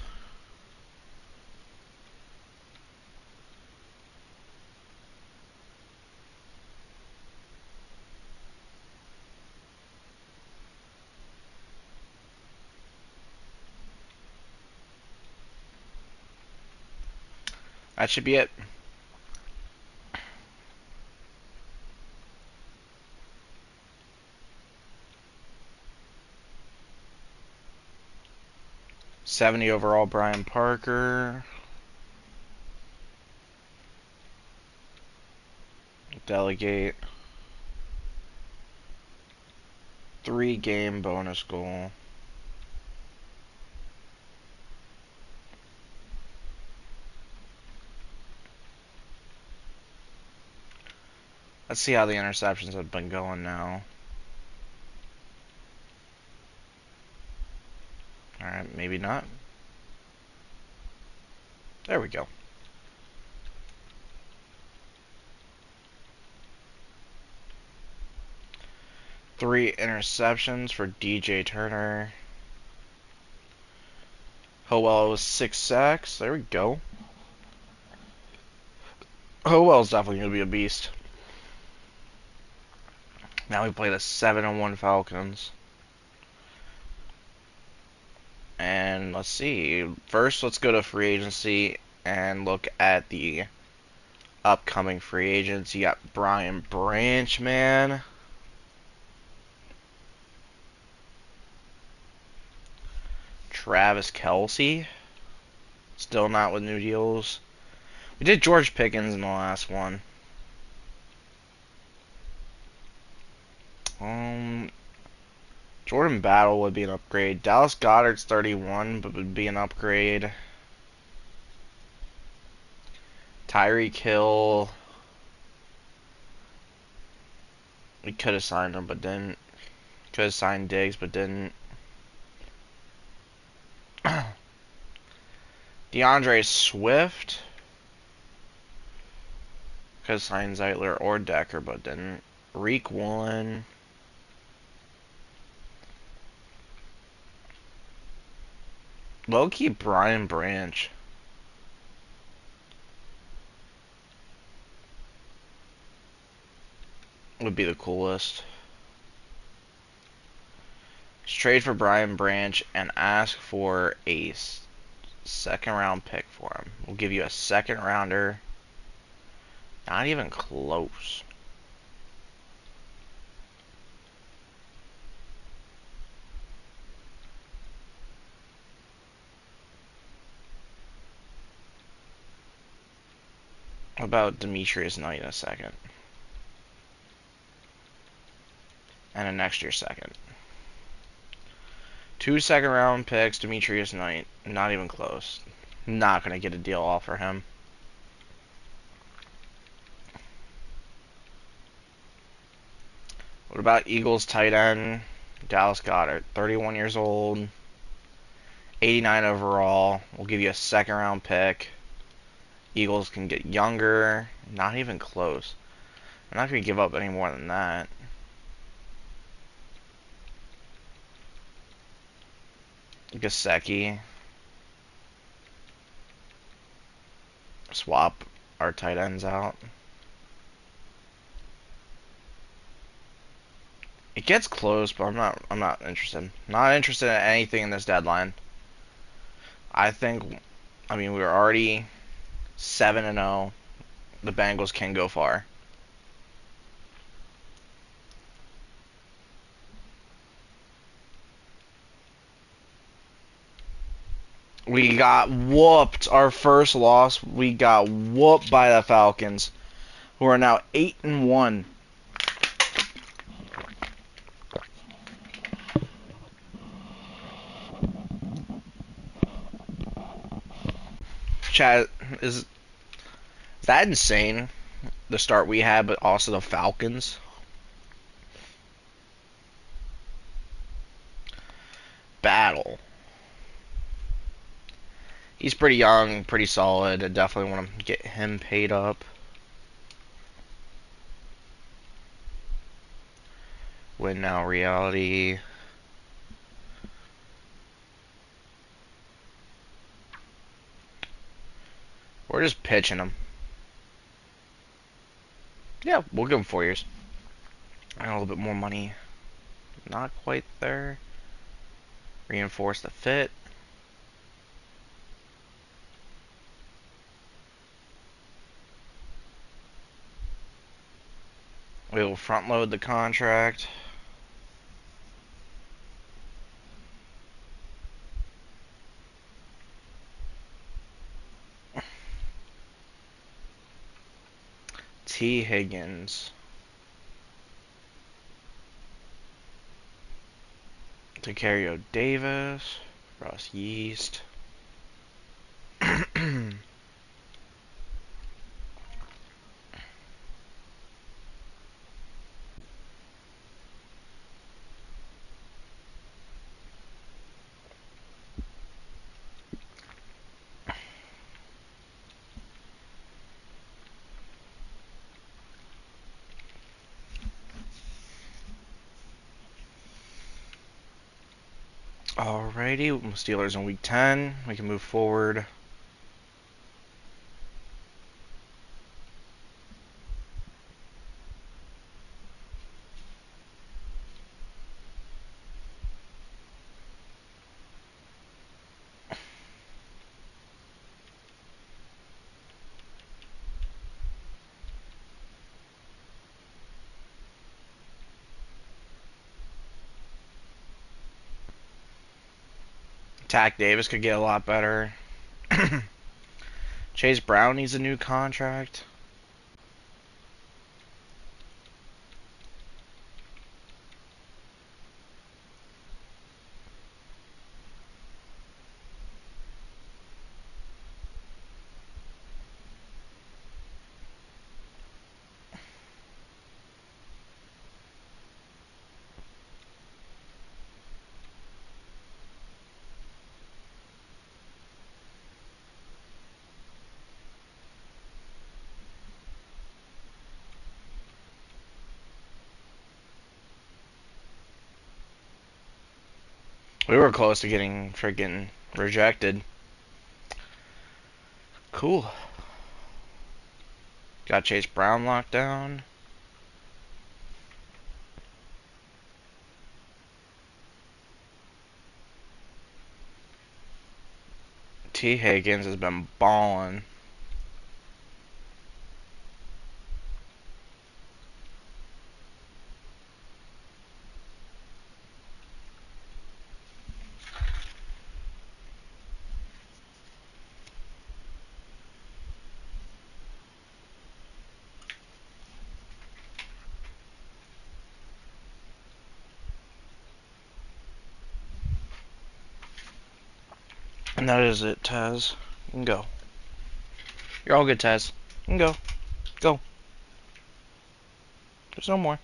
That should be it. $70 overall, Brian Parker. Delegate. 3-game bonus goal. Let's see how the interceptions have been going now. Alright, maybe not. There we go. Three interceptions for DJ Turner. Howell was 6 sacks. There we go. Howell's definitely going to be a beast. Now we play the 7-1 Falcons. And let's see. First, let's go to free agency and look at the upcoming free agents. You got Brian Branch, man. Travis Kelce. Still not with new deals. We did George Pickens in the last one. Jordan Battle would be an upgrade. Dallas Goedert's 31, but would be an upgrade. Tyreek Hill. We could have signed him, but didn't. Could have signed Diggs, but didn't. DeAndre Swift. Could have signed Zeitler or Decker, but didn't. Reek Woolen. Low-key Brian Branch. Would be the coolest. Just trade for Brian Branch and ask for a second round pick for him. We'll give you a second rounder. Not even close. What about Demetrius Knight in a second? And a next year second. 2 second-round picks, Demetrius Knight. Not even close. Not going to get a deal off for him. What about Eagles tight end? Dallas Goedert, 31 years old, 89 overall. We'll give you a second-round pick. Eagles can get younger. Not even close. I'm not going to give up any more than that. Gasecki. Swap our tight ends out. It gets close, but I'm not interested. Not interested in anything in this deadline. I mean, we were already 7-0. The Bengals can go far. We got whooped. Our first loss, we got whooped by the Falcons, who are now 8-1. Chad, is that insane? The start we had, but also the Falcons. Battle. He's pretty young, pretty solid. I definitely want to get him paid up. Win now reality. We're just pitching him. Yeah, we'll give him 4 years. And a little bit more money. Not quite there. Reinforce the fit. We will front load the contract. T. Higgins. Tacario Davis. Ross Yeast. Alrighty, Steelers in week 10. We can move forward. Tack Davis could get a lot better. Chase Brown needs a new contract. We were close to getting freaking rejected. Cool. Got Chase Brown locked down. T. Higgins has been balling. And that is it, Taz. You can go. You're all good, Taz. You can go. Go. There's no more.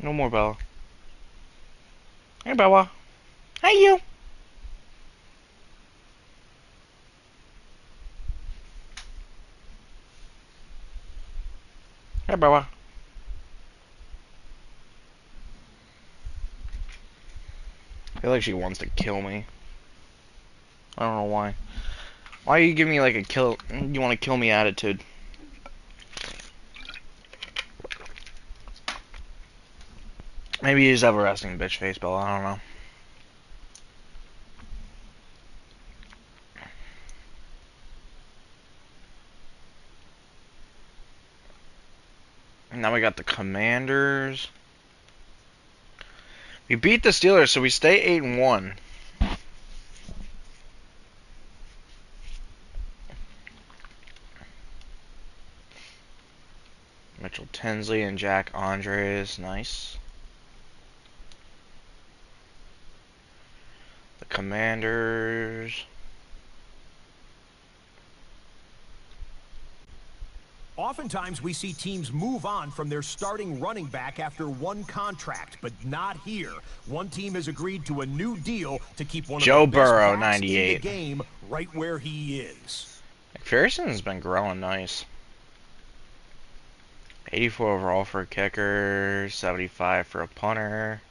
No more, Bella. Hey, Bella. Hey, you. Hey, Bella. I feel like she wants to kill me. I don't know why. Why are you giving me like a kill? You want to kill me attitude? Maybe you just have a resting bitch face, Bella. I don't know. And now we got the Commanders. We beat the Steelers, so we stay 8-1. Mitchell Tinsley and Jack Andres, nice. The Commanders. Oftentimes, we see teams move on from their starting running back after one contract, but not here. One team has agreed to a new deal to keep one of the Joe best Burrow, backs in the 98. game right where he is. McPherson's been growing nice. 84 overall for a kicker, 75 for a punter.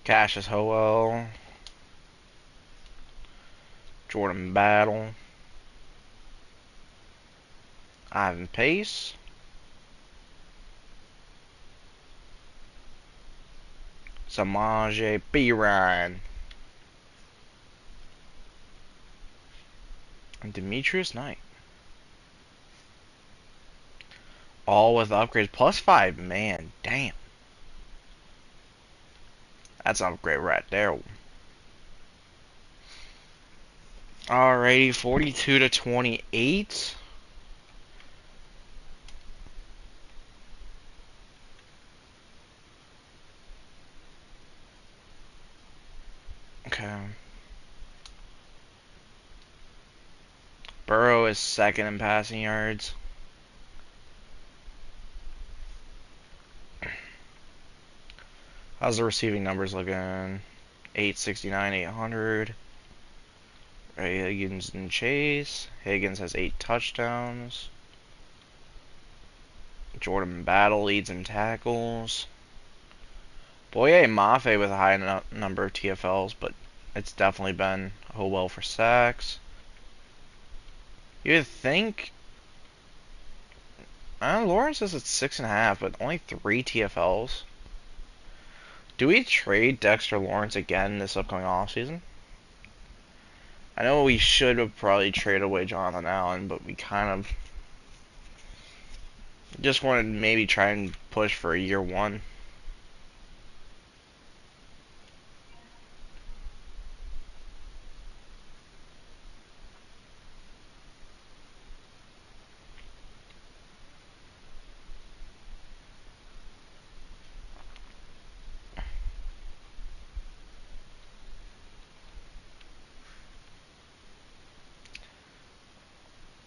Cassius Howell. Jordan Battle. Ivan Pace. Samaje Perine. And Demetrius Knight. All with upgrades. +5. Man, damn. That's an upgrade right there. Alrighty, 42-28. Okay. Burrow is second in passing yards. How's the receiving numbers looking? 869, 800. Ray Higgins and Chase. Higgins has 8 touchdowns. Jordan Battle leads in tackles. Boye Mafe with a high number of TFLs, but it's definitely been Howell for sacks. You would think Lawrence says it's 6.5, but only 3 TFLs. Do we trade Dexter Lawrence again this upcoming offseason? I know we should have probably traded away Jonathan Allen, but we kind of just wanted to maybe try and push for a year one.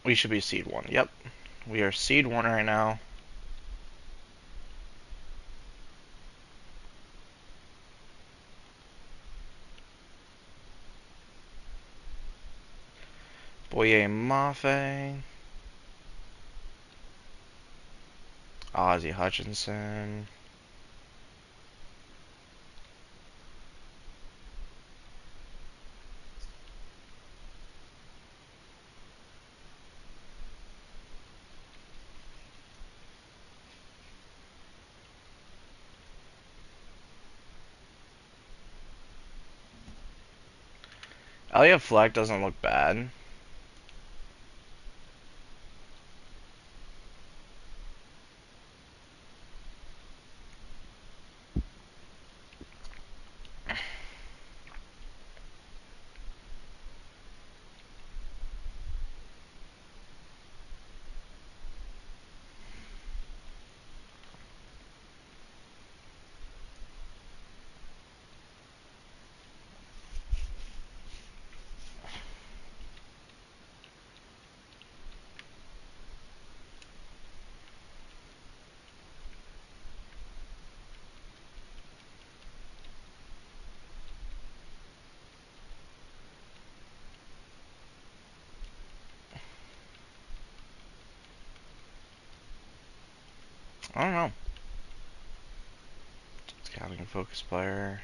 We should be seed 1. Yep. We are seed 1 right now. Boye Mafe. Ozzie Hutchinson. Elliott Fleck doesn't look bad. I don't know. Scouting focus player.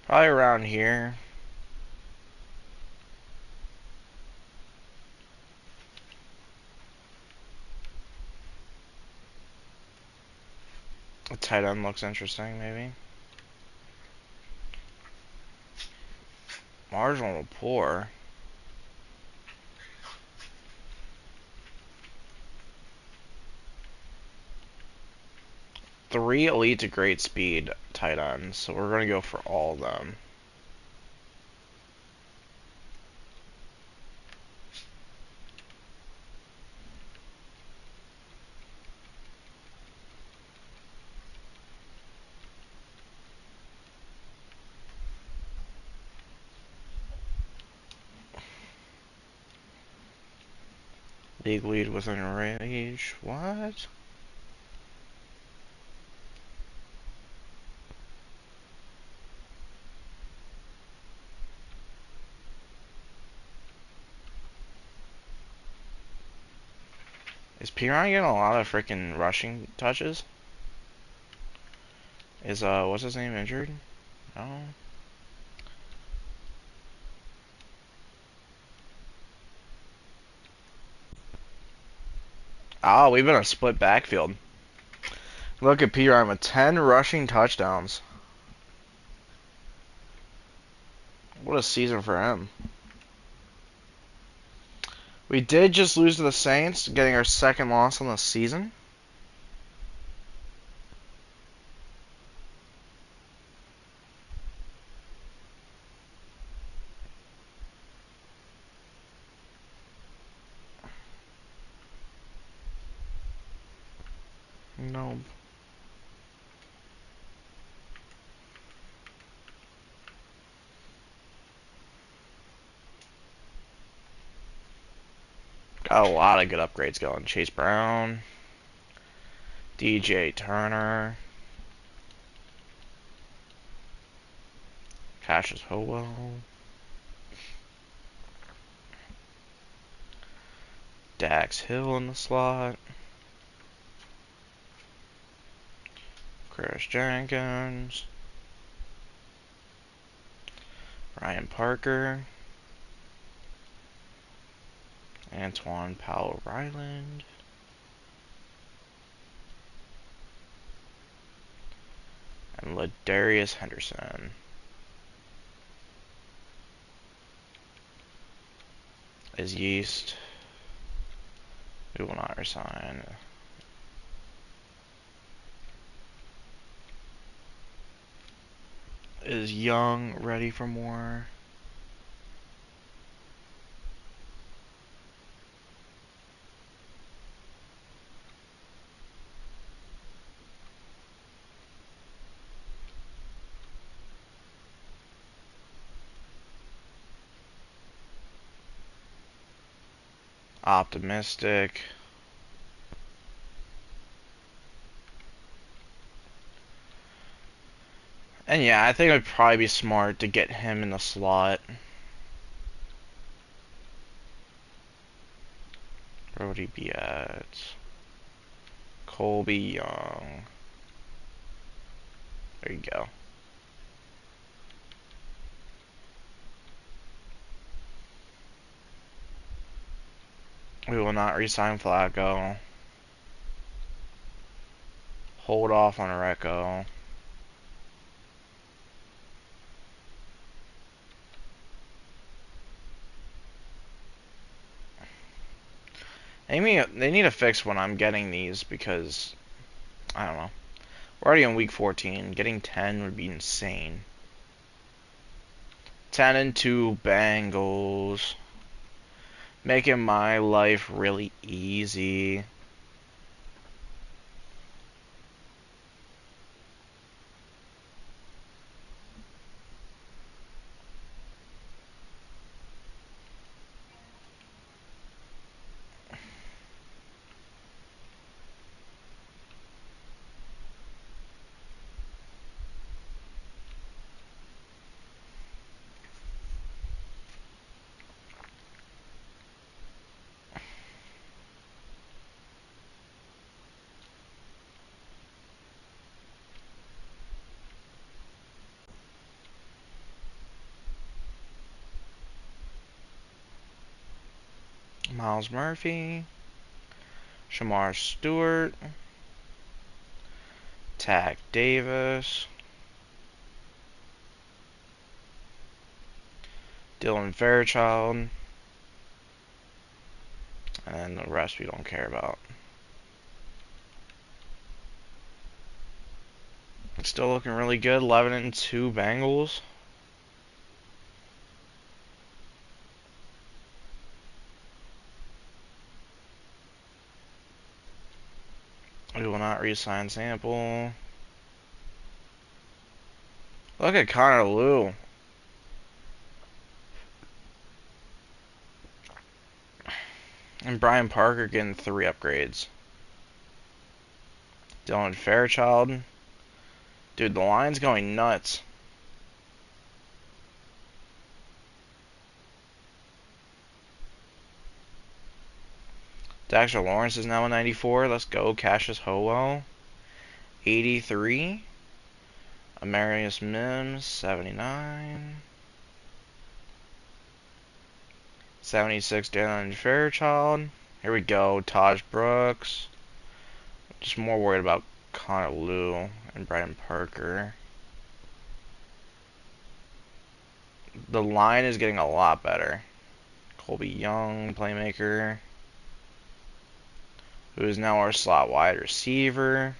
Probably around here. A tight end looks interesting, maybe. Marginal poor. 3 elite to great speed tight ends, so we're going to go for all of them. League lead within range. What? Is Piran getting a lot of freaking rushing touches? Is, what's his name, injured? No. Oh, we've been a split backfield. Look at Piran with 10 rushing touchdowns. What a season for him. We did just lose to the Saints, getting our second loss on the season. No. Got a lot of good upgrades going. Chase Brown, DJ Turner, Cassius Howell, Dax Hill in the slot, Chris Jenkins, Ryan Parker, Antoine Powell Ryland, and Ladarius Henderson. Is Yeast. We will not resign. Is Young ready for more? Optimistic. And yeah, I think it'd probably be smart to get him in the slot. Where would he be at? Colby Young. There you go. We will not resign Flacco. Hold off on Recco. They need to fix when I'm getting these because, I don't know. We're already on week 14. Getting 10 would be insane. 10 and 2 Bengals. Making my life really easy. Miles Murphy, Shamar Stewart, Tack Davis, Dylan Fairchild, and the rest we don't care about. It's still looking really good. 11-2 Bengals. We will not re-sign Sample. Look at Connor Liu. And Brian Parker getting 3 upgrades. Dylan Fairchild. Dude, the line's going nuts. Dexter Lawrence is now a 94. Let's go. Cassius Howell. 83. Amarius Mims. 79. 76. Dylan Fairchild. Here we go. Taj Brooks. Just more worried about Connor Liu and Brian Parker. The line is getting a lot better. Colby Young, playmaker, who is now our slot wide receiver.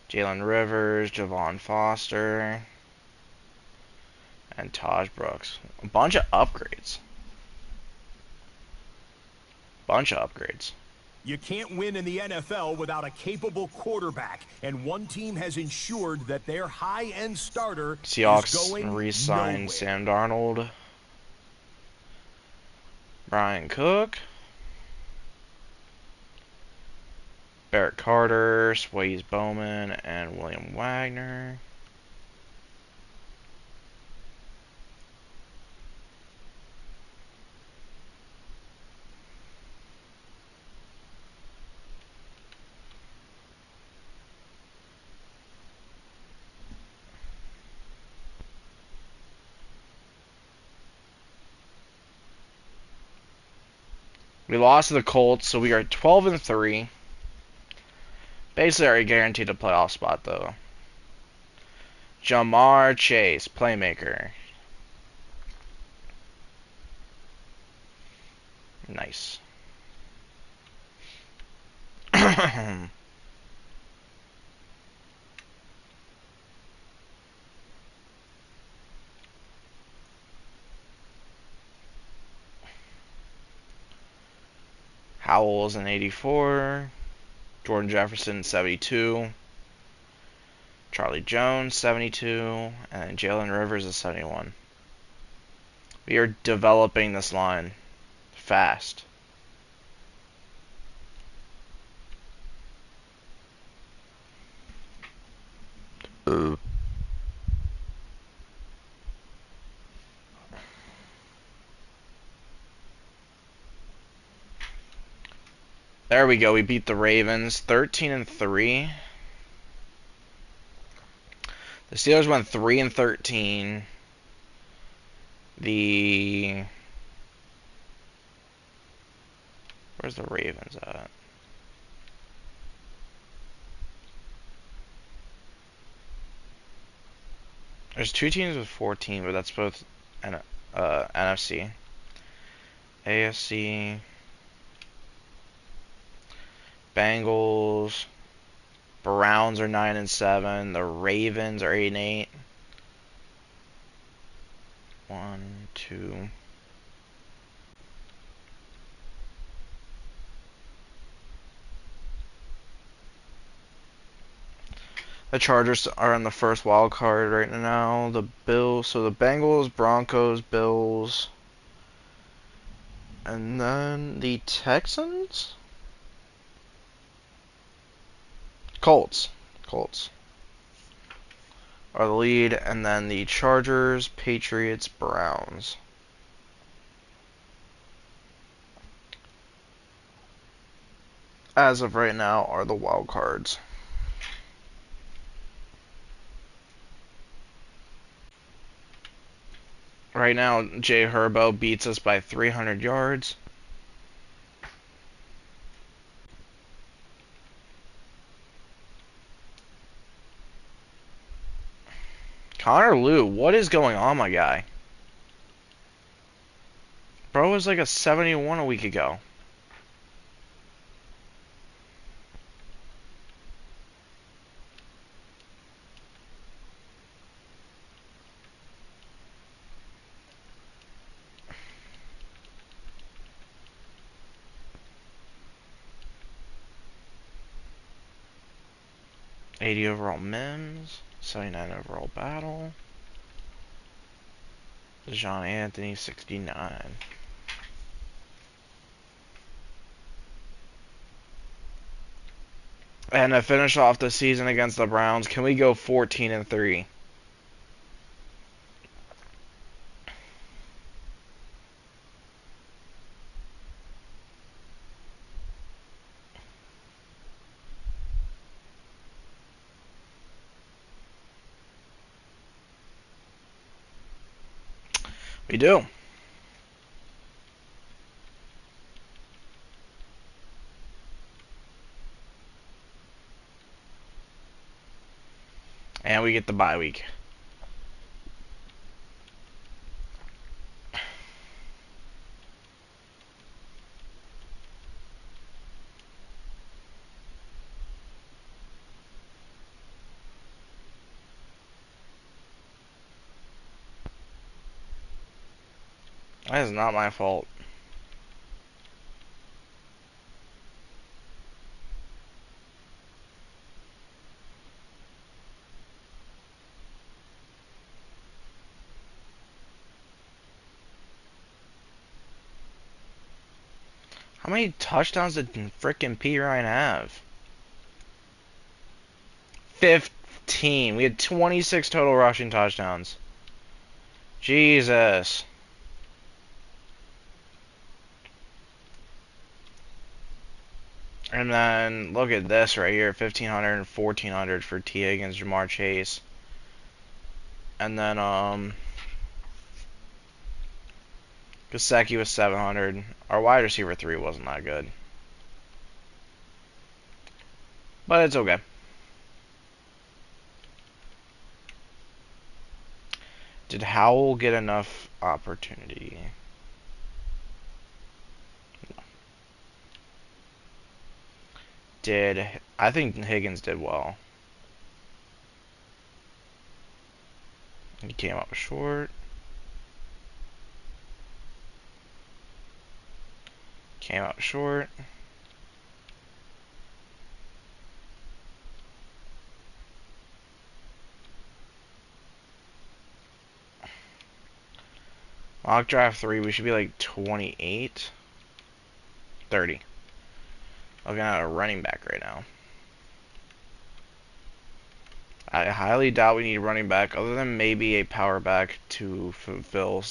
Jalen Rivers, Javon Foster, and Taj Brooks. A bunch of upgrades. You can't win in the NFL without a capable quarterback, and one team has ensured that their high-end starter is Seahawks going re-signed nowhere. Sam Darnold, Brian Cook, Barrett Carter, Swayze Bowman, and William Wagner. We lost to the Colts, so we are 12-3. Basically already guaranteed a playoff spot, though. Jamar Chase, playmaker. Nice. Howell's an 84. Jordan Jefferson, 72. Charlie Jones, 72. And Jalen Rivers is 71. We are developing this line fast. There we go. We beat the Ravens 13-3. The Steelers went 3-13. Where's the Ravens at? There's 2 teams with 14, but that's both NFC. AFC. Bengals. Browns are 9-7. The Ravens are 8-8. 1, 2. The Chargers are in the first wild card right now. The Bills, so the Bengals, Broncos, Bills, and then the Texans, Colts are the lead, and then the Chargers, Patriots, Browns. As of right now, are the wild cards. Right now, Jay Herbo beats us by 300 yards. Connor Liu, what is going on, my guy? Bro was like a 71 a week ago. '80 overall Mims, 79 overall Battle. John Anthony, 69. And to finish off the season against the Browns, can we go 14-3? We do. And we get the bye week. That is not my fault. How many touchdowns did frickin' P. Ryan have? 15. We had 26 total rushing touchdowns. Jesus. And then look at this right here, 1,500 and 1,400 for T. Higgins, Jamar Chase. And then Gasecki was 700. Our wide receiver 3 wasn't that good. But it's okay. Did Howell get enough opportunity? I think Higgins did well. He came up short. Came out short. Mock draft 3, we should be like 28. 30. Looking at a running back right now. I highly doubt we need a running back other than maybe a power back to fulfill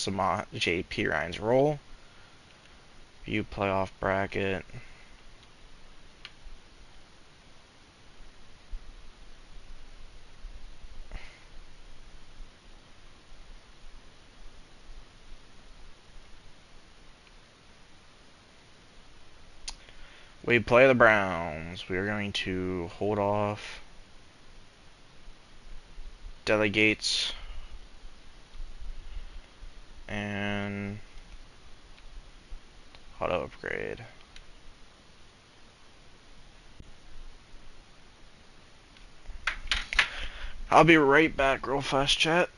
J.P. Ryan's role. View playoff bracket. We play the Browns. We are going to hold off. Delegates. And auto upgrade. I'll be right back real fast, chat.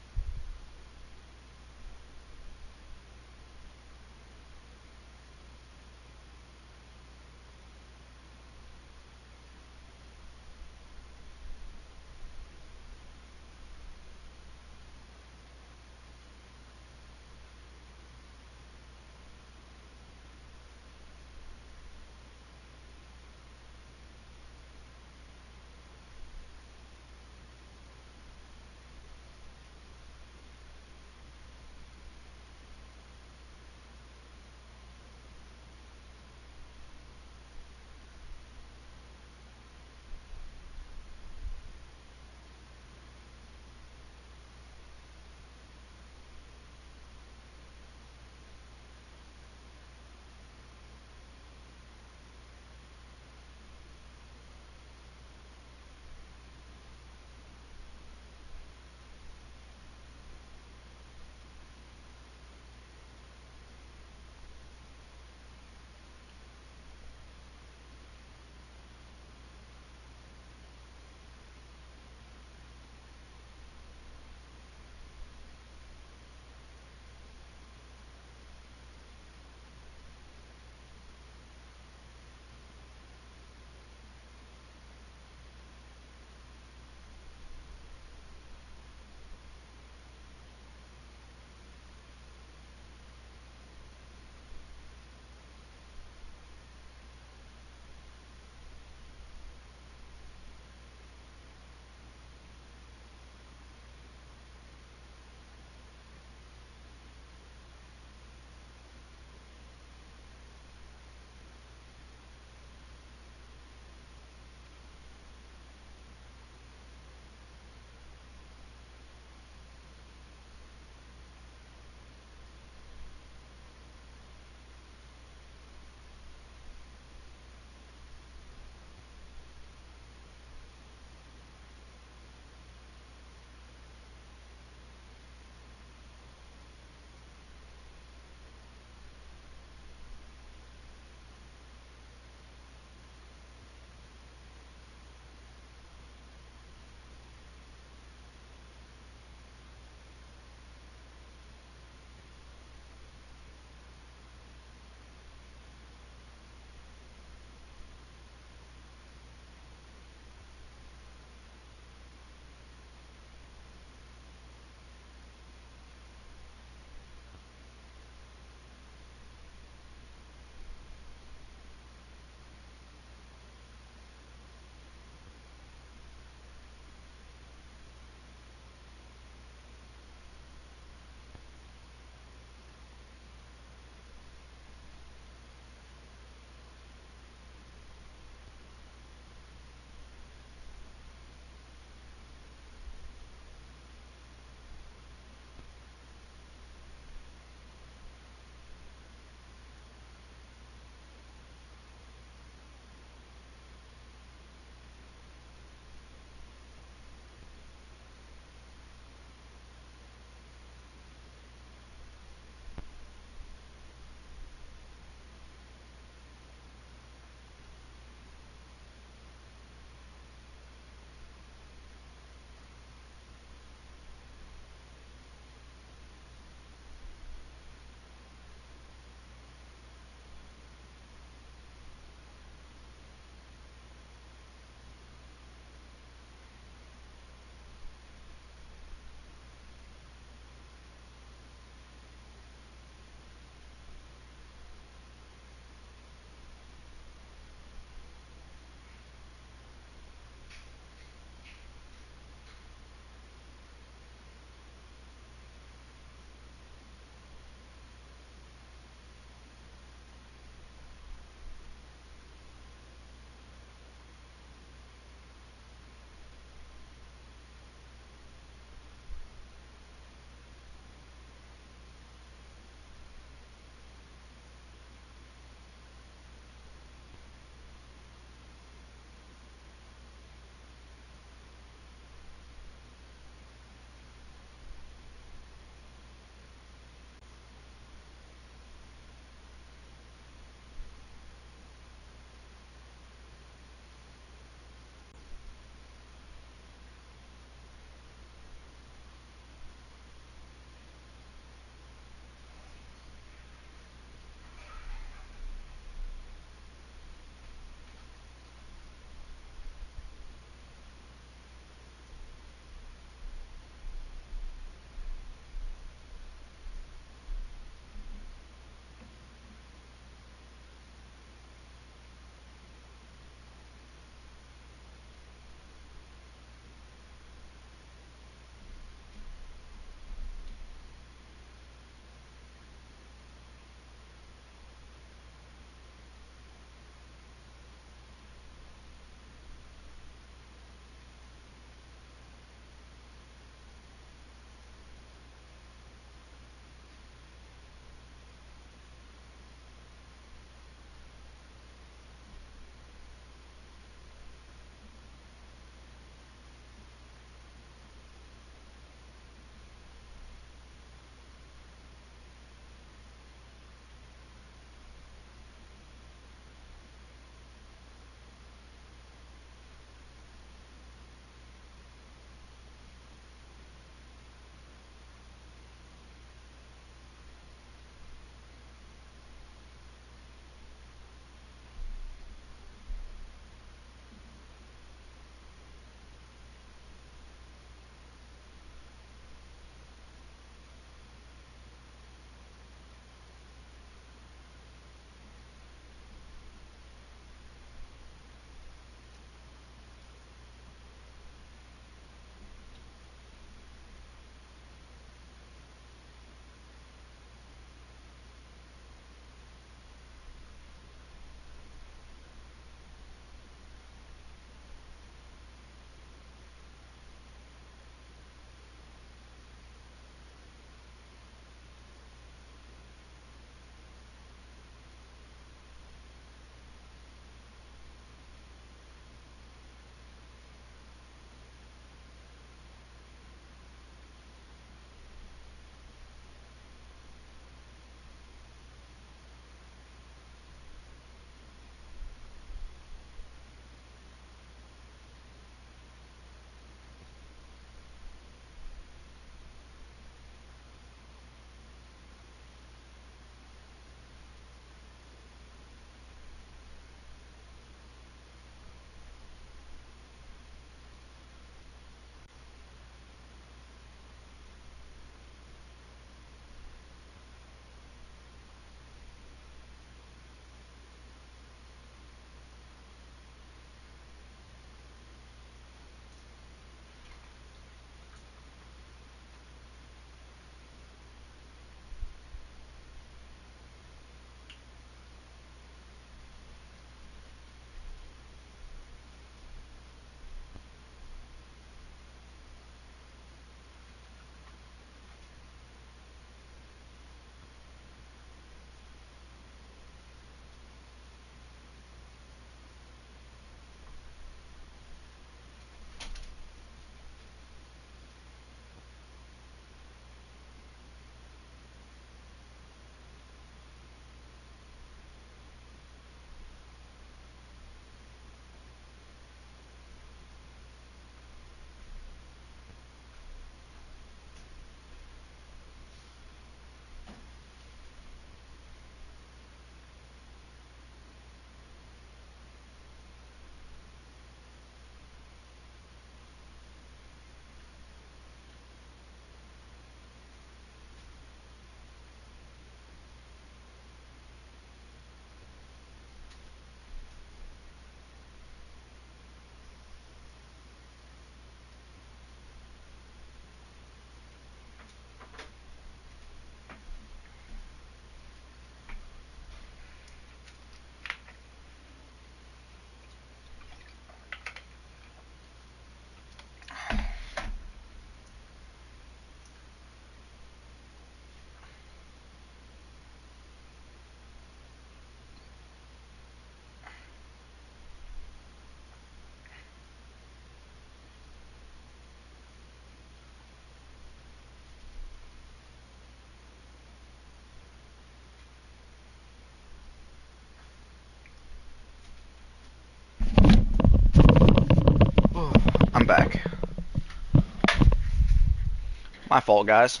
My fault, guys.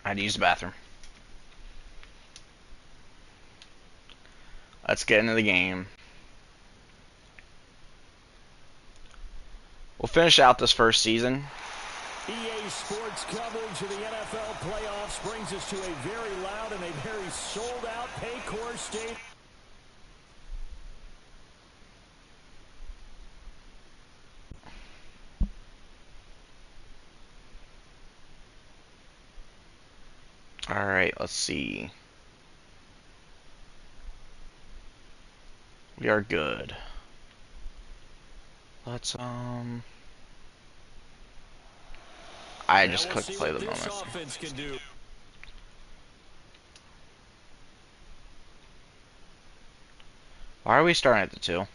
I had to use the bathroom. Let's get into the game. We'll finish out this first season. EA Sports coverage of the NFL playoffs brings us to a very loud and a very sold-out Paycor Stadium. Alright, let's see. We are good. Let's, I just clicked play the moment. Why are we starting at the 2?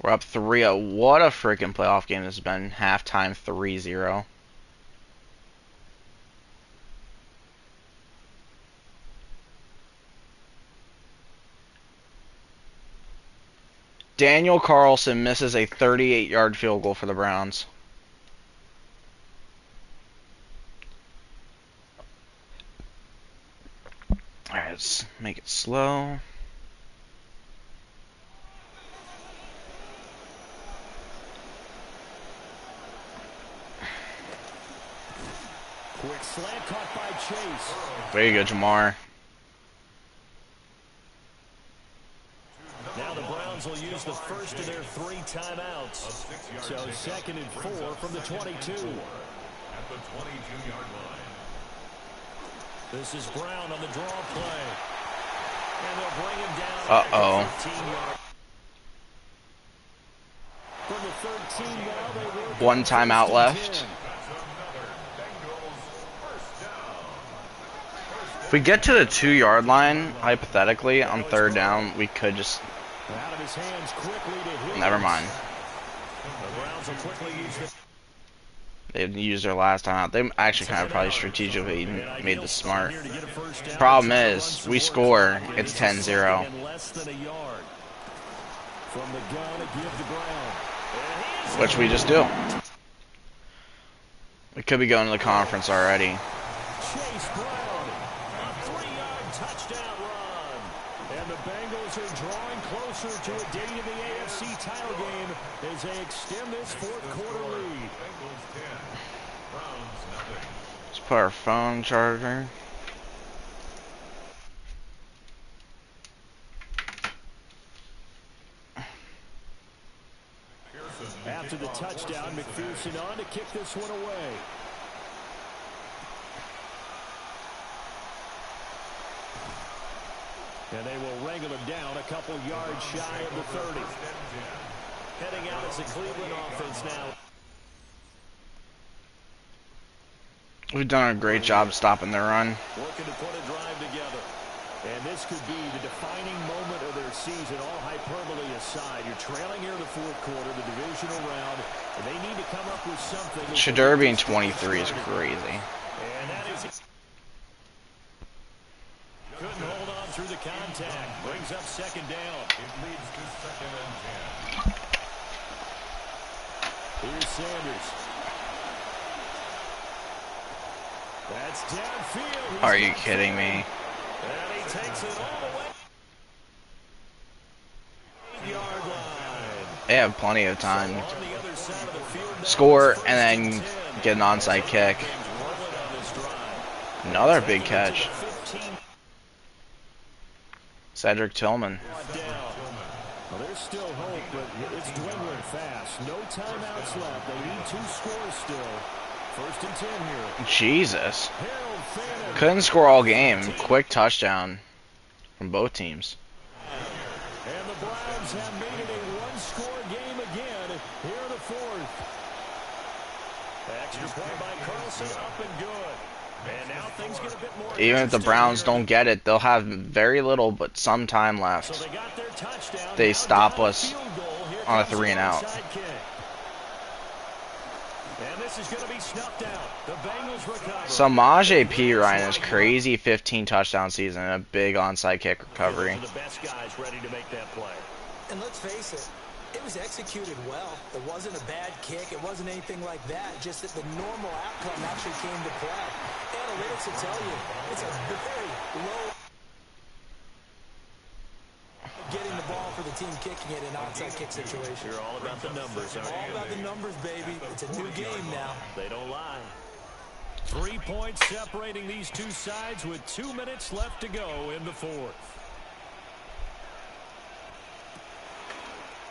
We're up 3-0. What a freaking playoff game this has been. Halftime 3-0. Daniel Carlson misses a 38-yard field goal for the Browns. Alright, let's make it slow. Quick slant caught by Chase. There you go, Jamar. Now the Browns will use the first of their 3 timeouts. So 2nd and 4 from the 22. At the 22-yard line. This is Brown on the draw play. And they'll bring him down. Uh-oh. From the 13 now, they will 1 timeout left. If we get to the 2-yard line, hypothetically, on 3rd down, we could just... Out of his hands quickly to hit. Never mind. The Browns will quickly use the... They used their last time out. They actually kind of probably strategically made this smart. Problem is, we score, it's 10-0. Which we just do. We could be going to the conference already. Chase Brown, a 3-yard touchdown run. And the Bengals are drawing closer to a date of the AFC title game as they extend this 4th quarter lead. Let's put our phone charger. After the touchdown, McPherson on to kick this one away. And they will wrangle him down a couple yards shy of the 30. Heading out as a Cleveland offense now. We've done a great job stopping their run. Working to put a drive together. And this could be the defining moment of their season, all hyperbole aside. You're trailing here in the 4th quarter, the divisional round, and they need to come up with something. Shedeur being 23 is crazy. And that is it. Couldn't hold on through the contact. Brings up 2nd down. It leads to 2nd and 10. Here's Sanders. That's downfield. Are you kidding me? And he takes it all the way. Yard line. They have plenty of time. On the other side of the field now, Score and then get an onside kick. Another big catch. Cedric Tillman. Well, there's still hope, but it's dwindling fast. No timeouts left. They need 2 scores still. 1st and 10 here. Jesus. Couldn't score all game. Quick touchdown from both teams. And the Browns have made it a 1-score game again here in the 4th. Extra point by Carlson, up and good. And now things get a bit more. Even if the Browns don't get it, they'll have very little but some time left. So they got their touchdown. They Now stop down us. field goal. on a comes the 3 and out. onside kick. And this is going to be snuffed out. The Bengals recover. Samaje Perine is crazy 15 touchdown season and a big onside kick recovery. Those are the best guys ready to make that play. And let's face it, it was executed well. It wasn't a bad kick. It wasn't anything like that. Just that the normal outcome actually came to play. Analytics will tell you it's a very low getting the ball for the team kicking it in an onside kick situation. You're all about the numbers, aren't you? All about the numbers, baby. It's a new game now. They don't lie. 3 points separating these two sides with 2 minutes left to go in the fourth.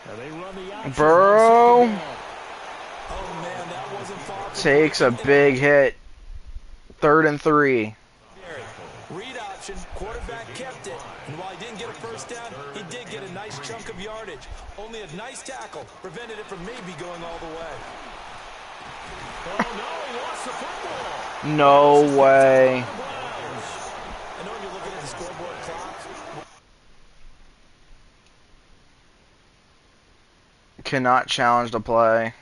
Now they run the option. Burrow Oh, man, that wasn't far. takes a big hit. 3rd and 3. Read option, quarterback kept it, and while he didn't get a first down, he did get a nice chunk of yardage. Only a nice tackle prevented it from maybe going all the way. Oh, no, he lost the football. No way. I know you're looking at the scoreboard clock. Cannot challenge the play.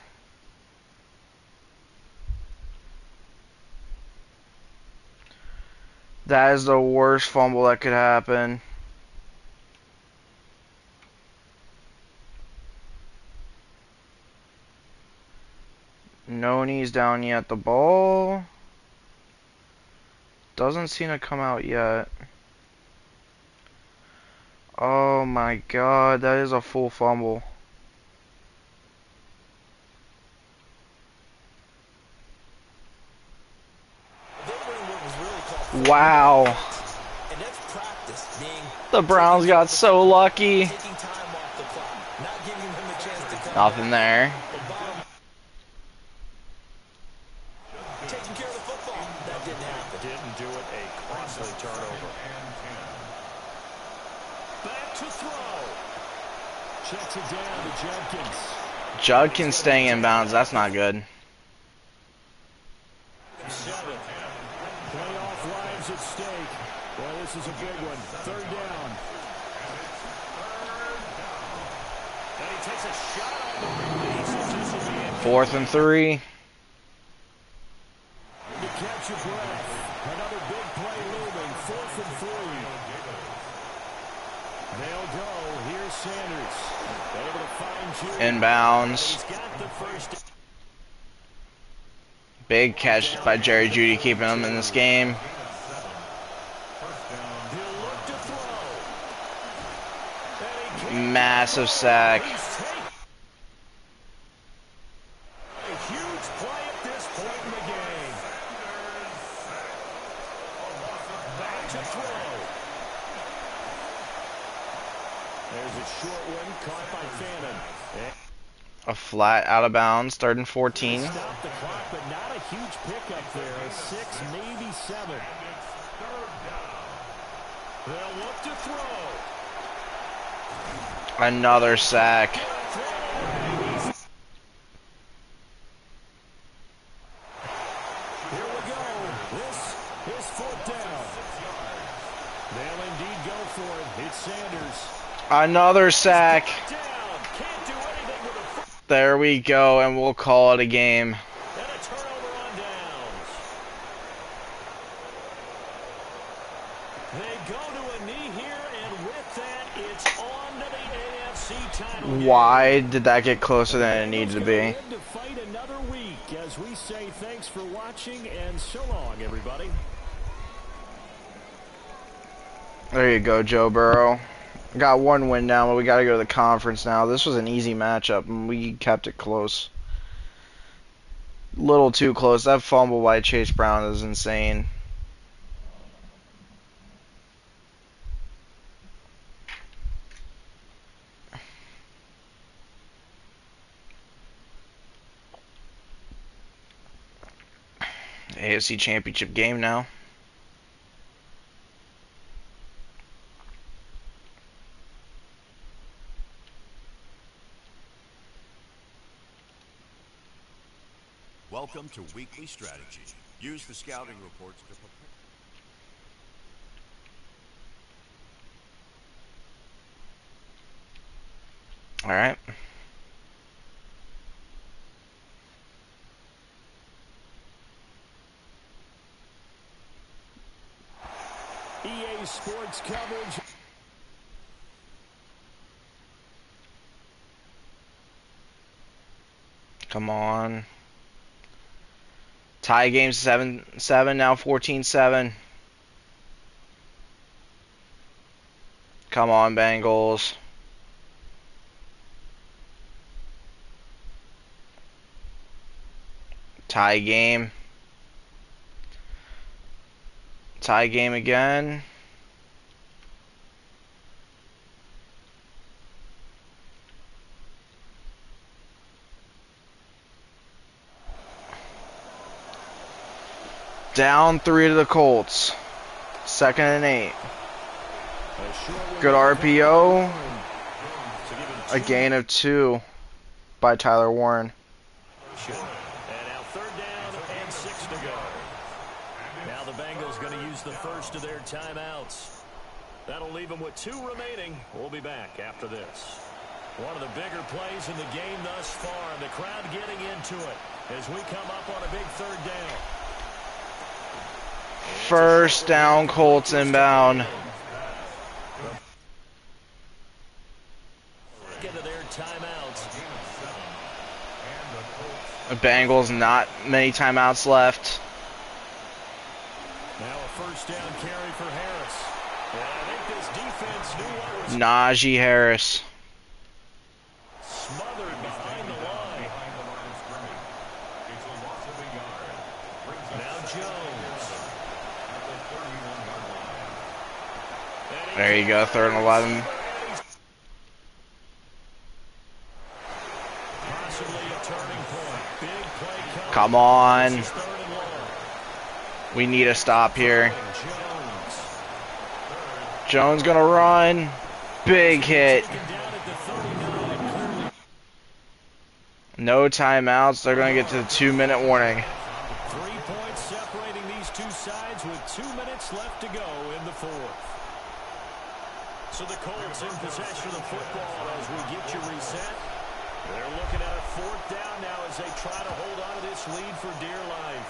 That is the worst fumble that could happen. No knees down yet. The ball doesn't seem to come out yet. Oh my god, that is a full fumble. Wow. And that's practice being The Browns got so lucky. taking time off the clock, not giving him a chance to come Nothing there. taking care of the football. That didn't happen. Didn't do it. A costly turnover. Back to throw. Checks it down to Judkins. Judkins staying in bounds. That's not good. 7. Playoff lives at stake. Well, this is a big one. 3rd down. And he takes a shot on the release. This will be it. 4th and 3. To catch your breath. Another big play looming. 4th and 3. They'll go. Here's Sanders. Able to find Judy. Inbounds. He's got the first. Big catch by Jerry Jeudy, keeping him in this game. He'll look to throw. And he can't. Massive sack. A huge play at this point in the game. Back to throw. There's a short one caught by Fannin. A flat out of bounds. 3rd and 14. Stop the clock, but not a huge pickup there. 6, maybe 7. They'll look to throw. Another sack. Here we go. This is 4th down. They'll indeed go for it. It's Sanders. Another sack. Down. Can't do anything with a foot. There we go, and we'll call it a game. And a turnover on downs. They go to a knee here, and with that, it's on to the AFC title game. Why did that get closer than it needed to be? To fight another week, as we say thanks for watching, and so long, everybody. There you go, Joe Burrow. Got 1 win now, but we got to go to the conference now. This was an easy matchup, and we kept it close. Little too close. That fumble by Chase Brown is insane. AFC Championship game now. Welcome to Weekly Strategy. Use the scouting reports to prepare. All right. sports coverage. Come on. Tie game 7-7, now 14-7. Come on, Bengals. Tie game. Tie game again. Down 3 to the Colts. 2nd and 8. Good RPO. A gain of 2 by Tyler Warren. And now 3rd down and 6 to go. Now the Bengals going to use the first of their timeouts. That'll leave them with 2 remaining. We'll be back after this. One of the bigger plays in the game thus far, and the crowd getting into it as we come up on a big 3rd down. First down, Colts inbound. Into their timeouts. The Bengals, not many timeouts left. Now a first down carry for Harris. And I think this defense knew what was Najee Harris. smothered behind the line. Now Jones. There you go, 3rd and 11. Possibly a turning point. Big play coming. Come on. This is 3rd and long. We need a stop here. Jones. Jones gonna run. Big hit. Taken down at the 39. No timeouts. They're gonna get to the 2-minute warning. 3 points separating these two sides with 2 minutes left to go in the 4th. So the Colts in possession of the football as we get you reset. They're looking at a 4th down now as they try to hold on to this lead for dear life.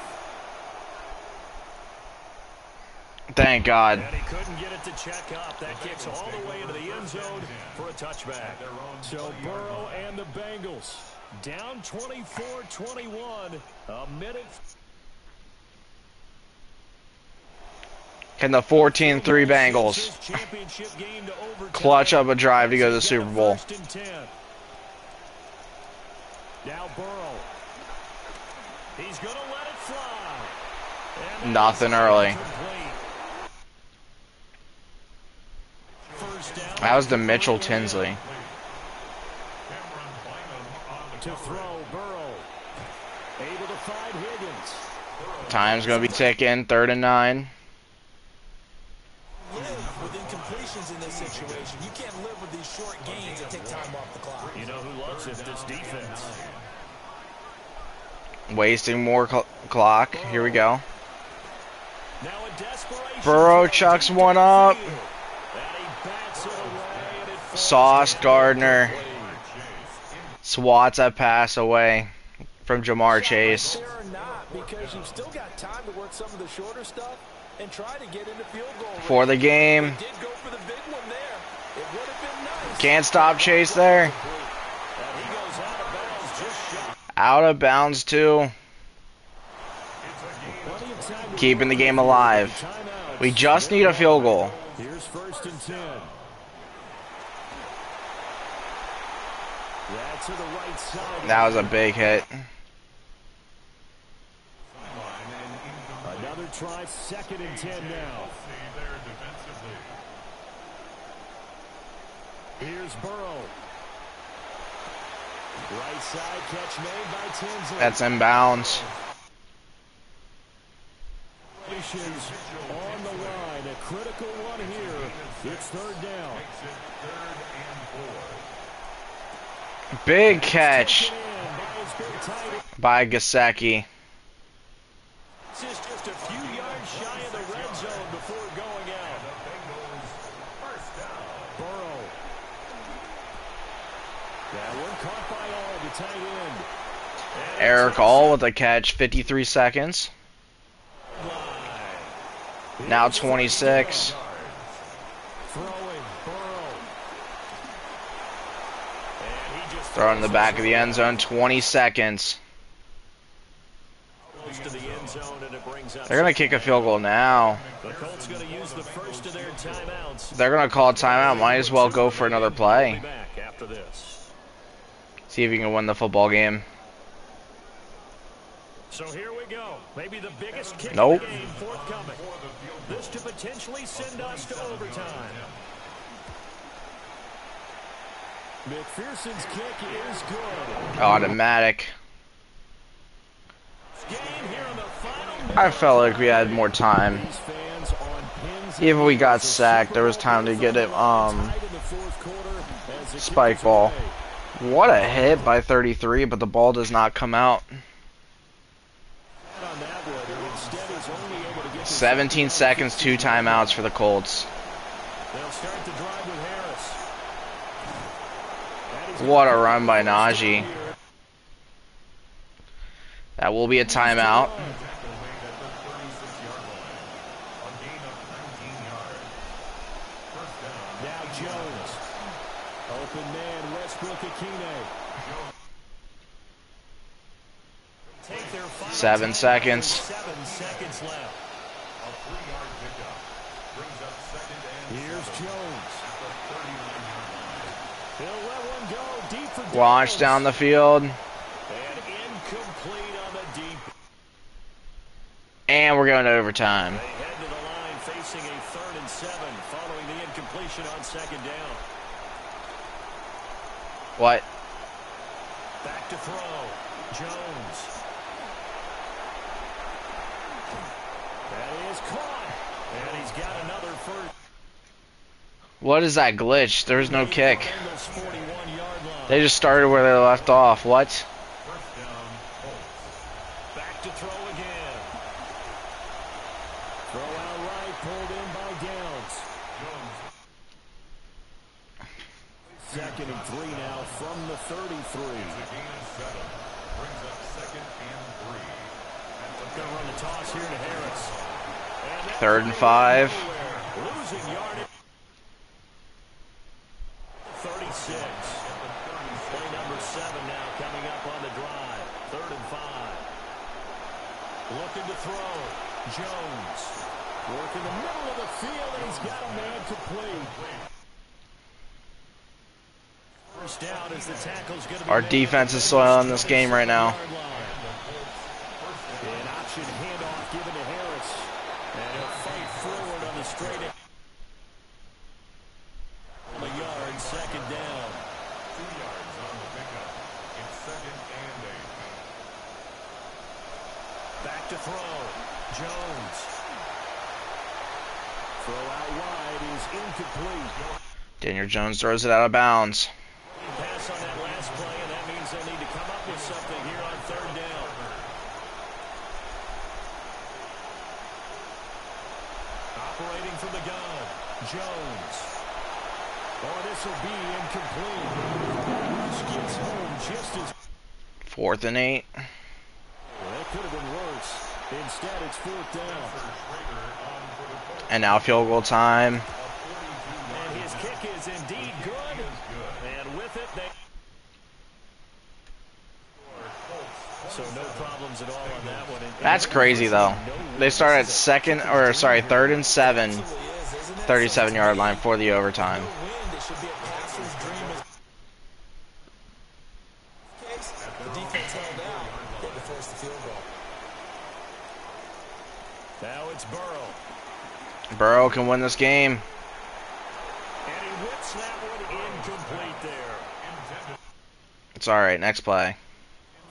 Thank God. And he couldn't get it to check up. That kicks all the way into the end zone for a touchback. So Burrow and the Bengals down 24-21. A minute. Can the 14-3 Bengals Championship game to overtime. clutch up a drive to go to the Super Bowl? 1st and 10. Now Burrow. He's going to let it fly. And Nothing early. complete. First down. That was the Mitchell Tinsley. To throw, Burrow. Able to find Higgins. Time's gonna be ticking. 3rd and 9. Live with incompletions in this situation. You can't live with these short gains and take time off the clock. You know who loves it? This defense. Wasting more clock. Here we go. Now a desperation. Burrow throw chucks deep one down up. the field. And he bats it away, and it falls Sauce into Gardner. incomplete. Swats that pass away from Jamar Chase. There or not, because you've still got time to work some of the shorter stuff and try to get into field goal range. For the game. They did go for the big one there. It would have been nice. Can't stop Chase there. And he goes out of bounds just shot. Out of bounds too. Plenty of time to Keeping the work game with alive. timeouts. We just need a field goal. Here's 1st and 10. That's to the right side. That was a big hit. Another try, 2nd and 10 now. Here's Burrow. Right side catch made by Tinsley. That's inbounds. Situations on the line. A critical one here. It's 3rd down. Big catch Taken in by his big tight end. by Gesicki. This is just a few yards shy of the red zone before going out. Burrow. That one caught by all, the tight end. And Eric All with a catch. 53 seconds. Now 26. Throw it in the back of the end zone. 20 seconds. To the end zone, and it brings up They're going to kick a field goal now. the Colts going to use the first of their timeouts. They're going to call a timeout. Might as well go for another play. Back after this. See if you can win the football game. So here we go. Maybe the biggest kick Nope. of the game forthcoming. This to potentially send us to overtime. McPherson's kick is good. Automatic. Game here in the final I felt like we had more time. These fans on pins Even if we got sacked, there was time to get it. tied in the fourth quarter as the Spike kickers ball. away. What a hit by 33, but the ball does not come out. On that one, instead is only able to get this 17 seconds, 2 timeouts for the Colts. They'll start the drive with Harris. That is What a run by Najee. That will be a timeout. Now Jones. Open man, Westbrook Akine. Take their final 7 timeout. seconds. 7 seconds left. Here's Jones. He'll let one go deep for Launch Downs. down the field. And incomplete on the deep. And we're going to overtime. They head to the line facing a 3rd and 7 following the incompletion on 2nd down. What? Back to throw. Jones. That is caught. And he's got another first. What is that glitch? There's no kick. Bengals 41-yard line. They just started where they left off. What? Back to throw again. Throw out right, pulled in by Downs. 2nd and 3 now from the 33. Going to run the toss here to Harris. And that 3rd and 5. losing yardage. 36. Play number 7 now coming up on the drive. 3rd and 5. Looking to throw. Jones. Work in the middle of the field, and he's got a man complete. First down as the tackle's going to be Our made. defense is soiling this game right now. An option handoff given to Harris. And he'll fight forward on the straight. On the yard, 2nd down. Back to throw. Jones. Throw out wide is incomplete. Daniel Jones throws it out of bounds. Pass on that last play, and that means they'll need to come up with something here on 3rd down. Operating from the gun. Jones. Oh, this will be incomplete. Rush gets home just as... 4th and 8. That could have been worse. Instead, it's 4th down. And now field goal time. And his kick is indeed good. And with it, they... So no problems at all on that one. That's crazy though. They start at 3rd and 7. 37-yard line for the overtime. It should be a passer's dream. Case, the defense held down. They could force the field goal. Now it's Burrow. Burrow can win this game. And he whips that one incomplete there. It's alright, next play.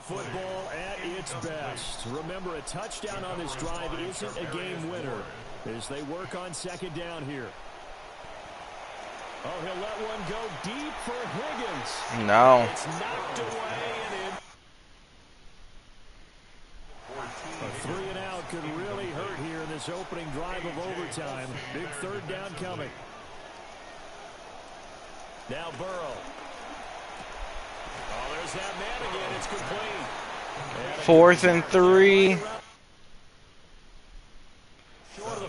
Football at its best. Remember, a touchdown on this drive isn't a game winner as they work on 2nd down here. Oh, he'll let one go deep for Higgins. No. It's knocked away and in. A 3 and out could really hurt here in this opening drive of overtime. Big 3rd down coming. Now Burrow. Oh, there's that man again. It's complete. 4th and 3.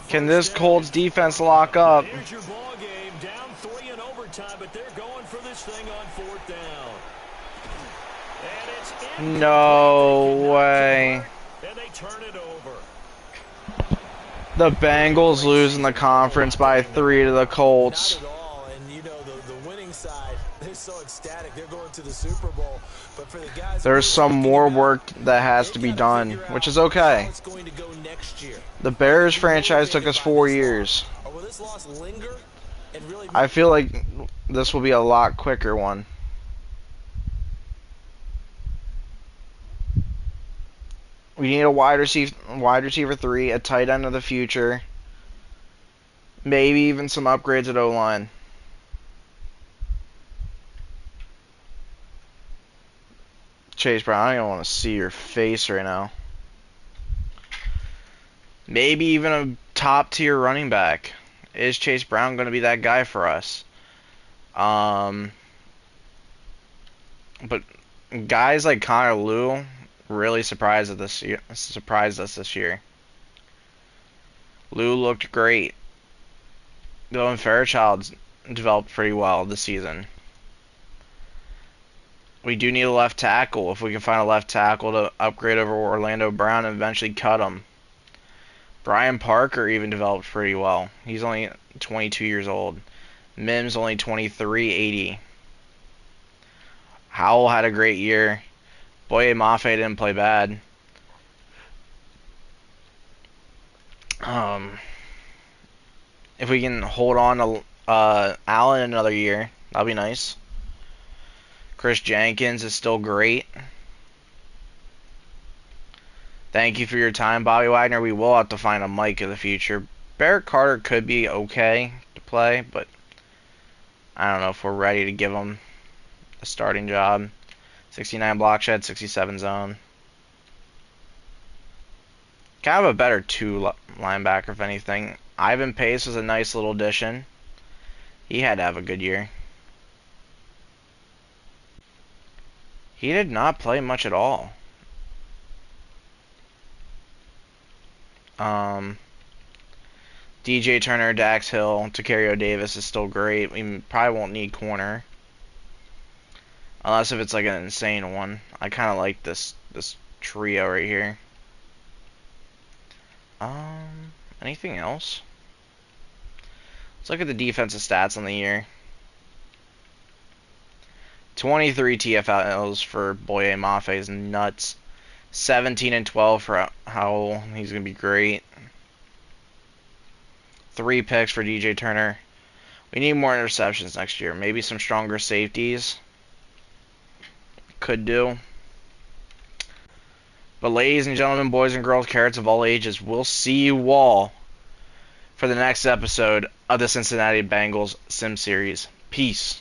Can this Colts defense lock up? Here's your ball game. Down 3 in overtime, but they're going for this thing on 4th down. It's No way. and they turn it over. The Bengals losing the conference by 3 to the Colts. Not at all. And, you know, the winning side, they're so ecstatic. They're going to the Super Bowl. But for the guys There's some more work that has to be done, which is okay. how it's going to go next year. The Bears franchise took us 4 years. Or will this loss linger and really I feel like this will be a lot quicker one. We need a wide receiver 3, a tight end of the future, maybe even some upgrades at O-line. Chase Brown, I don't even want to see your face right now. Maybe even a top tier running back. Is Chase Brown going to be that guy for us? But guys like Connor Lew really surprised us this year. Lew looked great. Dylan Fairchild's developed pretty well this season. We do need a left tackle. If we can find a left tackle to upgrade over Orlando Brown and eventually cut him. Brian Parker even developed pretty well. He's only 22 years old. Mims only 23, 80. Howell had a great year. Boye Mafe didn't play bad. If we can hold on to Allen another year, that'll be nice. Chris Jenkins is still great. Thank you for your time, Bobby Wagner. We will have to find a Mike in the future. Barrett Carter could be okay to play, but I don't know if we're ready to give him a starting job. 69 block shed, 67 zone. Kind of a better 2 linebacker, if anything. Ivan Pace was a nice little addition. He had to have a good year. He did not play much at all. DJ Turner, Dax Hill, Tacario Davis is still great. We probably won't need corner. Unless if it's like an insane one. I kind of like this trio right here. Anything else? Let's look at the defensive stats on the year. 23 TFLs for Boye Mafe is nuts. 17 and 12 for Howell. He's going to be great. 3 picks for DJ Turner. We need more interceptions next year. Maybe some stronger safeties. Could do. But ladies and gentlemen, boys and girls, carrots of all ages, we'll see you all for the next episode of the Cincinnati Bengals Sim Series. Peace.